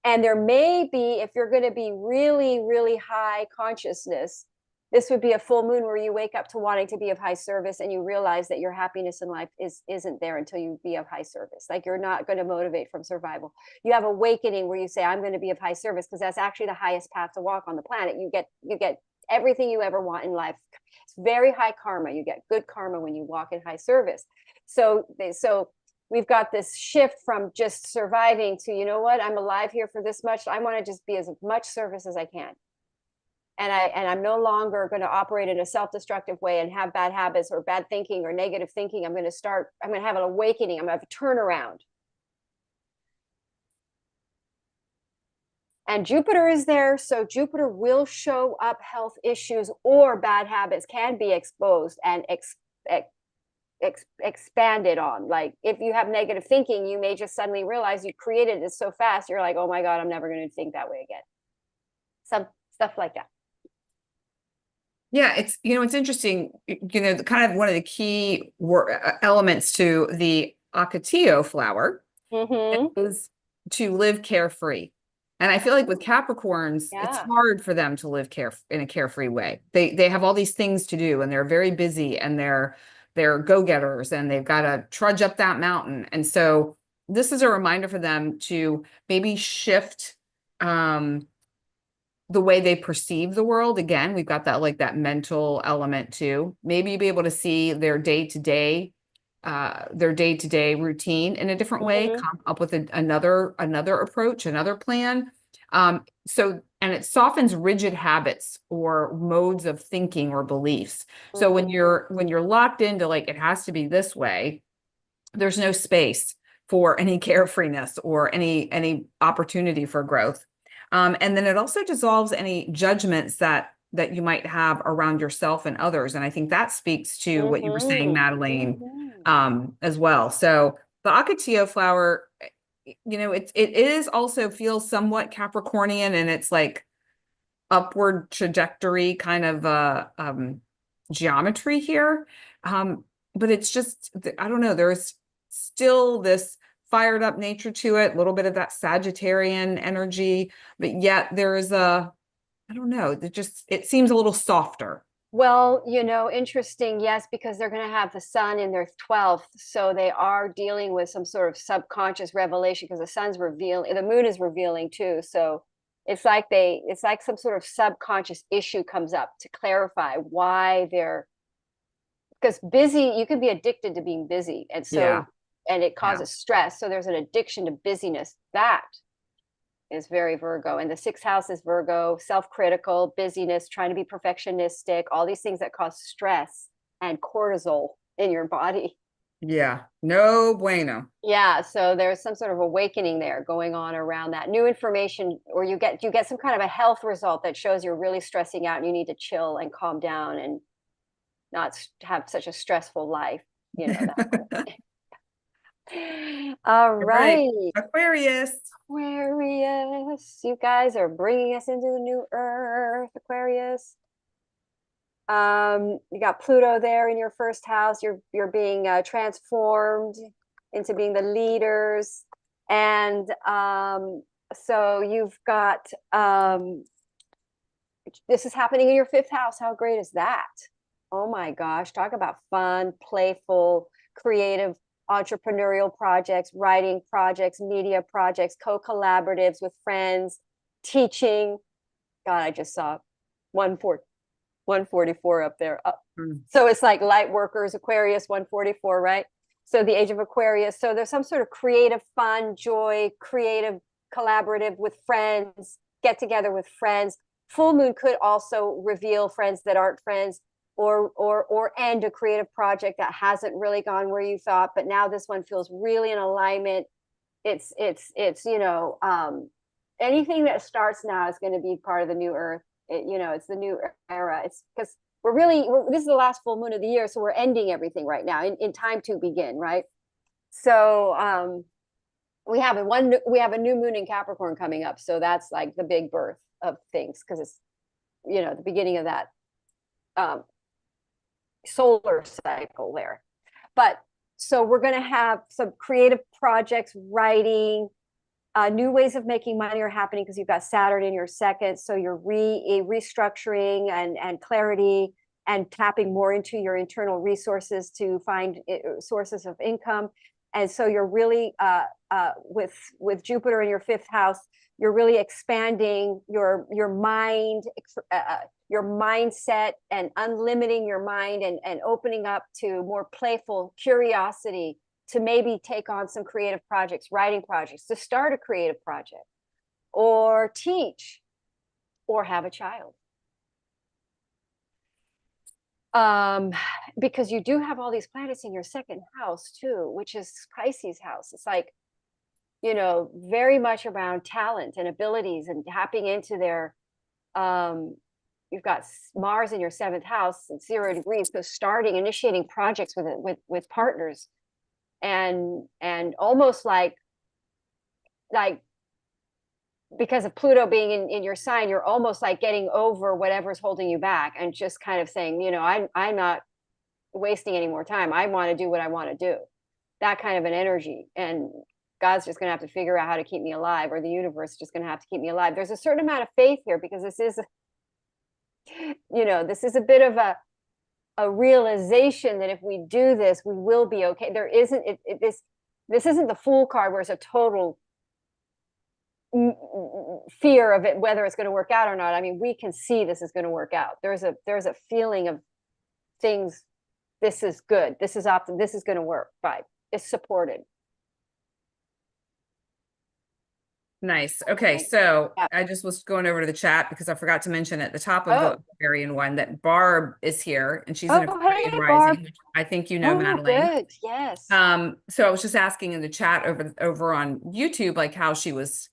there may be, if you're going to be really, really high consciousness, this would be a full moon where you wake up to wanting to be of high service and you realize that your happiness in life isn't there until you be of high service. Like you're not going to motivate from survival. You have awakening where you say, I'm going to be of high service because that's actually the highest path to walk on the planet. You get everything you ever want in life. It's very high karma. You get good karma when you walk in high service. So we've got this shift from just surviving to, you know what, I'm alive here for this much. I want to just be as much service as I can. And I'm no longer going to operate in a self-destructive way and have bad habits or bad thinking or negative thinking. I'm going to have an awakening. I'm going to have a turnaround. And Jupiter is there. So Jupiter will show up health issues, or bad habits can be exposed and expanded on. Like if you have negative thinking, you may just suddenly realize you created it so fast. You're like, oh my God, I'm never going to think that way again. Some stuff like that. Yeah, it's, it's interesting, kind of one of the key elements to the Ocotillo flower is to live carefree. And I feel like with Capricorns, it's hard for them to live in a carefree way. They have all these things to do, and they're very busy, and they're go-getters, and they've got to trudge up that mountain. And so this is a reminder for them to maybe shift the way they perceive the world. Again, we've got that, like, that mental element too. Maybe be able to see their day-to-day routine in a different way, come up with another approach, another plan. And it softens rigid habits or modes of thinking or beliefs. So when you're locked into, like, it has to be this way, there's no space for any carefreeness or any opportunity for growth. And then it also dissolves any judgments that you might have around yourself and others. And I think that speaks to what you were saying, Madelaine, as well. So the Ocotillo flower, it is also feels somewhat Capricornian, and it's like upward trajectory kind of geometry here. But it's just, I don't know, there's still this fired up nature to it, a little bit of that Sagittarian energy, but yet there is I don't know, it seems a little softer. Well, interesting. Yes, because they're going to have the sun in their 12th. So they are dealing with some sort of subconscious revelation, because the moon is revealing too. So it's like some sort of subconscious issue comes up to clarify why because busy, you can be addicted to being busy. And so, and it causes stress. So there's an addiction to busyness. That is very Virgo. And the 6th house is Virgo, self-critical, busyness, trying to be perfectionistic, all these things that cause stress and cortisol in your body. Yeah, no bueno. Yeah, so there's some sort of awakening there going on around that. New information, or you get some kind of a health result that shows you're really stressing out and you need to chill and calm down and not have such a stressful life, that. All right. Aquarius, you guys are bringing us into the new earth, Aquarius. You got Pluto there in your first house. You're being transformed into being the leaders. And so you've got this is happening in your 5th house. How great is that? Oh my gosh, talk about fun, playful, creative, entrepreneurial projects, writing projects, media projects, co-collaboratives with friends, teaching. God, I just saw 144 up there. So it's like light workers, Aquarius, 144, right? So the age of Aquarius. So there's some sort of creative, fun, joy, creative, collaborative with friends, get together with friends. Full moon could also reveal friends that aren't friends, or end a creative project that hasn't really gone where you thought, but now this one feels really in alignment. It's anything that starts now is going to be part of the new earth. It's the new era. It's because this is the last full moon of the year, so we're ending everything right now in time to begin, right? So we have a new moon in Capricorn coming up, so that's like the big birth of things, because it's the beginning of that solar cycle there. But so we're going to have some creative projects, writing, new ways of making money are happening because you've got Saturn in your 2nd. So you're restructuring and clarity and tapping more into your internal resources to find sources of income. And so you're really with Jupiter in your fifth house, you're really expanding your mind, your mindset, and unlimiting your mind, and opening up to more playful curiosity, to maybe take on some creative projects, writing projects, to start a creative project, or teach, or have a child. Because you do have all these planets in your second house too, which is Pisces house. It's like, you know, very much around talent and abilities and tapping into their, you've got Mars in your seventh house at 0 degrees. So starting, initiating projects with partners, and almost like because of Pluto being in your sign, you're almost like getting over whatever's holding you back, and just kind of saying, you know, I'm not wasting any more time. I want to do what I want to do. That kind of an energy. And God's just going to have to figure out how to keep me alive, or the universe is just going to have to keep me alive. There's a certain amount of faith here, because this is, you know, this is a bit of a realization that if we do this, we will be okay. There isn't this isn't the Fool card where it's a total fear of it, whether it's going to work out or not. I mean, we can see this is going to work out. There's a feeling of things. This is good. This is this is going to work. Vibe. It's supported. Nice. Okay, so Yeah. I just was going over to the chat because I forgot to mention at the top of Oh. the Aquarian one that Barb is here, and she's an Aquarian Hey, rising, Barb. which I think you know, Oh, Madelaine. good. Yes. So I was just asking in the chat over on YouTube, like how she was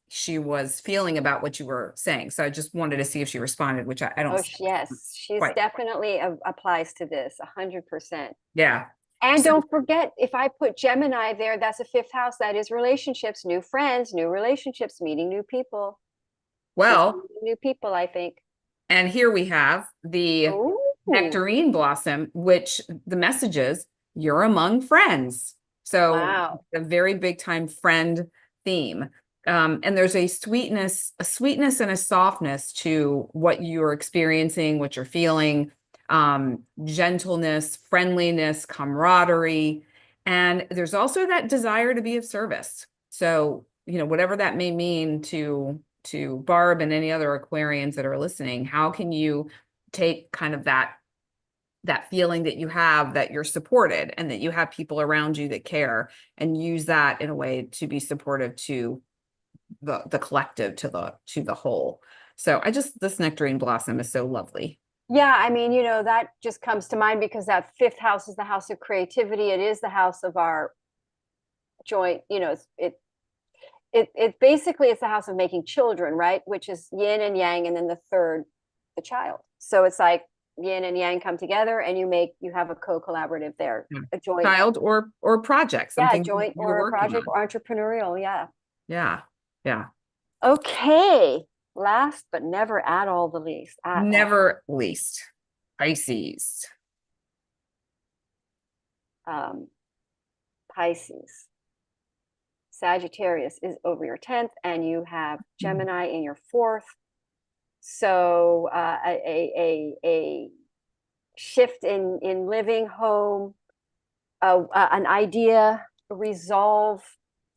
feeling about what you were saying. So I just wanted to see if she responded, which I don't. Oh, yes. She's quite. definitely applies to this 100%. Yeah. And So- don't forget, if I put Gemini there, that's a fifth house. That is relationships, new friends, new relationships, meeting new people. Well, New people, I think. and here we have the Ooh. nectarine blossom, which the message is you're among friends. So Wow. a very big time friend theme. And there's a sweetness and a softness to what you're experiencing, what you're feeling, gentleness, friendliness, camaraderie. And there's also that desire to be of service. So, you know, whatever that may mean to Barb and any other Aquarians that are listening, how can you take kind of that feeling that you have, that you're supported and that you have people around you that care, and use that in a way to be supportive to the collective, to the whole. So this nectarine blossom is so lovely. Yeah, I mean, you know, that just comes to mind because that fifth house is the house of creativity. It is the house of our joint, you know, it basically it's the house of making children, right? Which is yin and yang, and then the third, the child. So it's like yin and yang come together, and you have a co-collaborative there, a joint child or project, something joint or a project or entrepreneurial. Yeah. Okay, last but never at all the least. Never least, Pisces. Pisces. Sagittarius is over your 10th, and you have Gemini in your 4th. So a shift in living, home, an idea, resolve,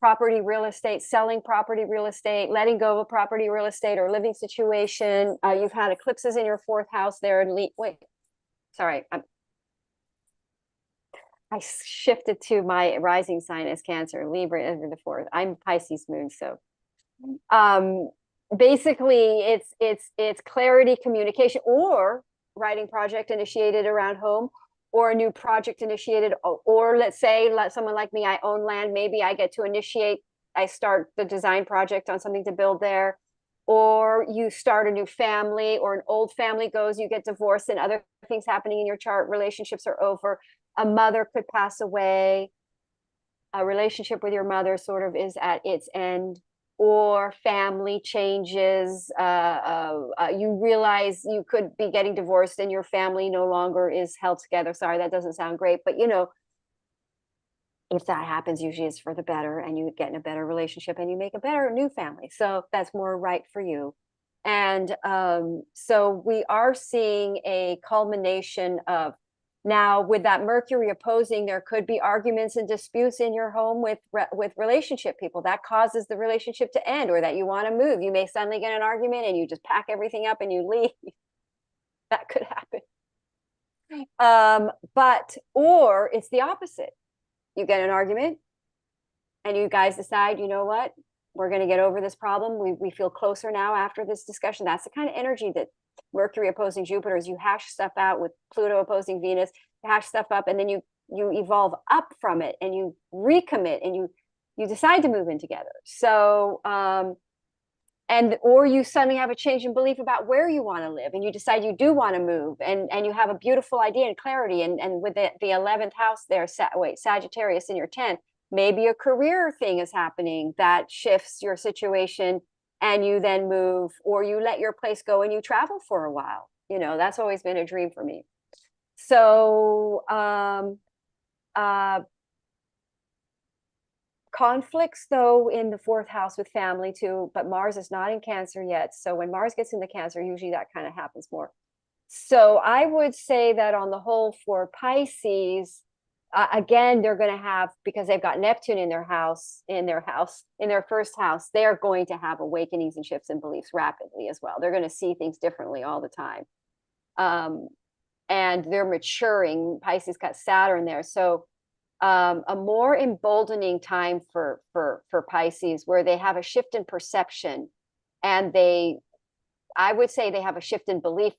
property, real estate, selling property, real estate, letting go of a property, real estate, or living situation. You've had eclipses in your 4th house there. Sorry, I shifted to my rising sign as Cancer, Libra over the 4th. I'm Pisces moon, so basically it's clarity, communication, or writing project initiated around home, or a new project initiated, or let's say someone like me, I own land, maybe I get to initiate, I start the design project on something to build there, or you start a new family, or an old family goes, you get divorced, and other things happening in your chart, relationships are over, a mother could pass away, a relationship with your mother sort of is at its end, or family changes, you realize you could be getting divorced and your family no longer is held together. Sorry, that doesn't sound great, but you know, if that happens, usually it's for the better, and you get in a better relationship and you make a better new family. So that's more right for you. And so we are seeing a culmination of Now, with that Mercury opposing, there could be arguments and disputes in your home with relationship people. That causes the relationship to end, or that you want to move. You may suddenly get an argument and you just pack everything up and you leave. That could happen. Or it's the opposite. You get an argument and you guys decide, you know what, we're going to get over this problem. We feel closer now after this discussion. That's the kind of energy that Mercury opposing Jupiter is. You hash stuff out. With Pluto opposing Venus, you hash stuff up, and then you evolve up from it, and you recommit, and you decide to move in together. So or you suddenly have a change in belief about where you want to live, and you decide you do want to move, and you have a beautiful idea and clarity. And with the 11th house there, Sagittarius in your 10th, maybe a career thing is happening that shifts your situation, and you then move, or you let your place go and you travel for a while. You know, that's always been a dream for me. So conflicts, though, in the 4th house with family too, but Mars is not in Cancer yet. So when Mars gets into Cancer, usually that kind of happens more. So I would say that on the whole, for Pisces, again, they're going to have, because they've got Neptune in their first house, they are going to have awakenings and shifts in beliefs rapidly as well. They're going to see things differently all the time. And they're maturing. Pisces got Saturn there. So a more emboldening time for Pisces, where they have a shift in perception, and I would say they have a shift in belief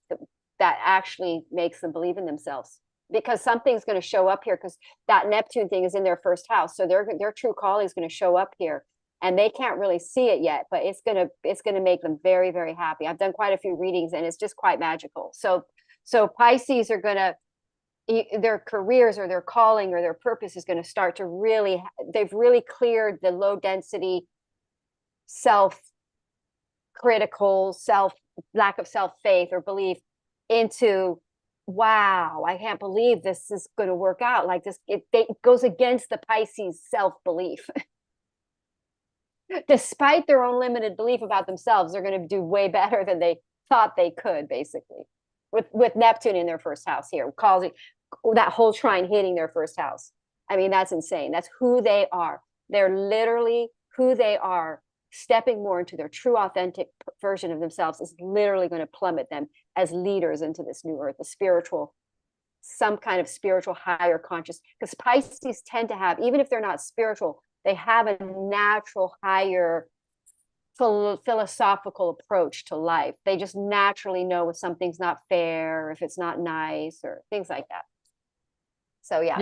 that actually makes them believe in themselves, because something's going to show up here, because that Neptune thing is in their first house. So their true calling is going to show up here, and they can't really see it yet, but it's going to make them very, very happy. I've done quite a few readings, and it's just quite magical. So Pisces are going to, their careers or their calling or their purpose is going to start to they've really cleared the low density, self-critical, lack of self-faith or belief into, wow, I can't believe this is going to work out like this. It goes against the Pisces self-belief. Despite their own limited belief about themselves, they're going to do way better than they thought they could, basically. With Neptune in their first house here, causing that whole trine hitting their first house. I mean, that's insane. That's who they are. They're literally who they are. Stepping more into their true, authentic version of themselves is literally going to plummet them as leaders into this new earth, some kind of spiritual higher conscious. Because Pisces tend to have, even if they're not spiritual, they have a natural higher philosophical approach to life. They just naturally know if something's not fair, or if it's not nice, or things like that. So yeah,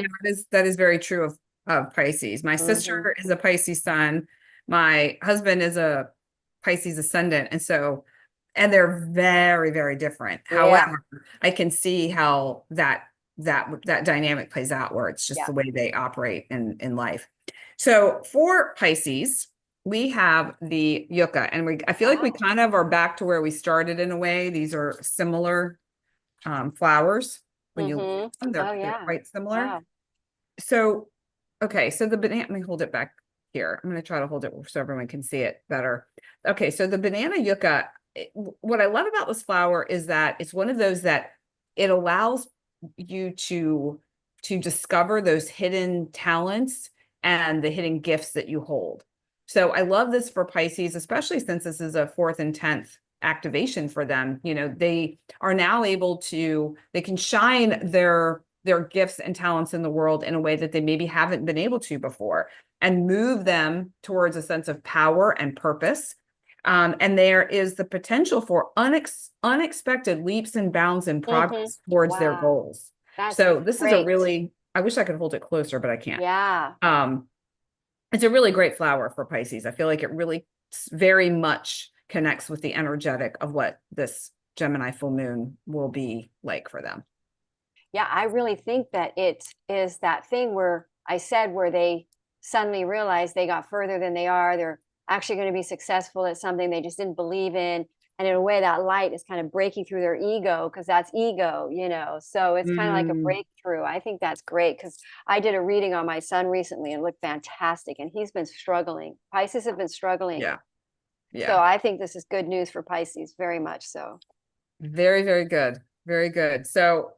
that is very true of Pisces. My sister is a Pisces sun. My husband is a Pisces ascendant, and they're very, very different. Yeah. However, I can see how that dynamic plays out, where it's just the way they operate in life. So for Pisces, we have the yucca, and I feel like we kind of are back to where we started in a way. These are similar flowers. When you look at them, they're quite similar. Wow. So, okay, so the banana, let me hold it back here. I'm going to try to hold it so everyone can see it better. Okay, so the banana yucca, what I love about this flower is that it's one of those that it allows you to discover those hidden talents and the hidden gifts that you hold. So I love this for Pisces, especially since this is a 4th and 10th activation for them. You know, they are now they can shine their gifts and talents in the world in a way that they maybe haven't been able to before, and move them towards a sense of power and purpose. And there is the potential for unexpected leaps and bounds and progress towards their goals. So this is I wish I could hold it closer, but I can't. Yeah. It's a really great flower for Pisces. I feel like it really very much connects with the energetic of what this Gemini full moon will be like for them. Yeah, I really think that it is that thing where they suddenly realize they got further than they are. They're actually going to be successful at something they just didn't believe in. And in a way, that light is kind of breaking through their ego, because that's ego, you know. So it's kind of like a breakthrough. I think that's great, because I did a reading on my son recently and looked fantastic. And he's been struggling. Pisces have been struggling. Yeah. So I think this is good news for Pisces, very much so. Very, very good. Very good. So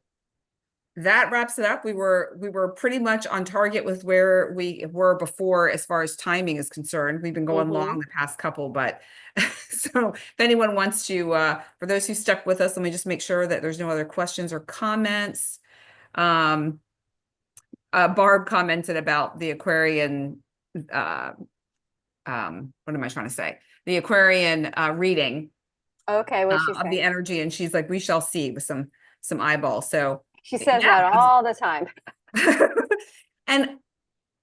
that wraps it up. We were pretty much on target with where we were before as far as timing is concerned. We've been going long the past couple, but so if anyone wants to, for those who stuck with us, let me just make sure that there's no other questions or comments. Barb commented about the Aquarian, what am I trying to say? The Aquarian reading Okay, what she of the say? energy, and she's like, we shall see with some eyeballs. So She says yeah. that all the time. And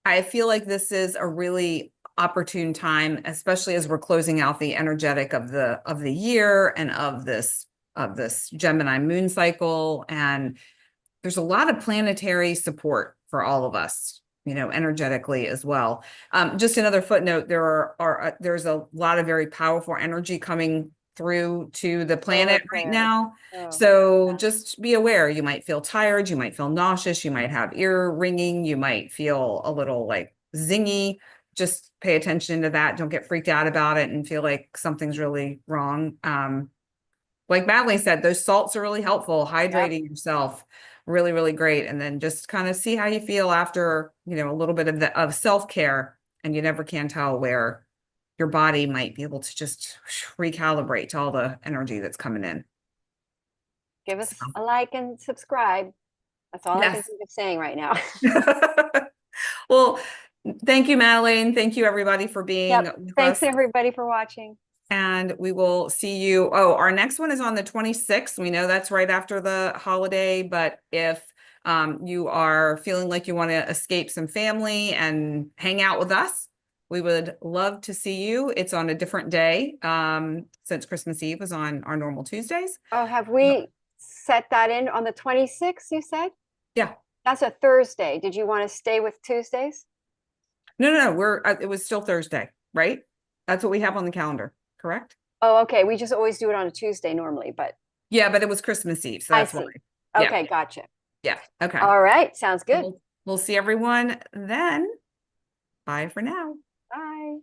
I feel like this is a really opportune time, especially as we're closing out the energetic of the year and of this Gemini moon cycle. And there's a lot of planetary support for all of us, you know, energetically as well. Just another footnote, there's a lot of very powerful energy coming through to the planet right now. Oh, So yeah. just be aware, you might feel tired, you might feel nauseous, you might have ear ringing, you might feel a little like zingy. Just pay attention to that. Don't get freaked out about it and feel like something's really wrong. Like Madelaine said, those salts are really helpful. Hydrating yourself, really, really great. And then just kind of see how you feel after, you know, a little bit of self-care. And you never can tell where your body might be able to just recalibrate to all the energy that's coming in. Give us So, a like and subscribe. That's all I can yes. think of saying right now. Well, thank you, Madelaine. Thank you, everybody, for being with Thanks us. everybody for watching. And we will see you. Oh, our next one is on the 26th. We know that's right after the holiday, but if you are feeling like you want to escape some family and hang out with us, we would love to see you. It's on a different day, since Christmas Eve was on our normal Tuesdays. Oh, have we set that in on the 26th, you said? Yeah. That's a Thursday. Did you want to stay with Tuesdays? No. It was still Thursday, right? That's what we have on the calendar, correct? Oh, okay. We just always do it on a Tuesday normally, but Yeah, but it was Christmas Eve, so I that's see. why. Okay, gotcha. Yeah. Okay. All right, sounds good. We'll see everyone then. Bye for now. Bye.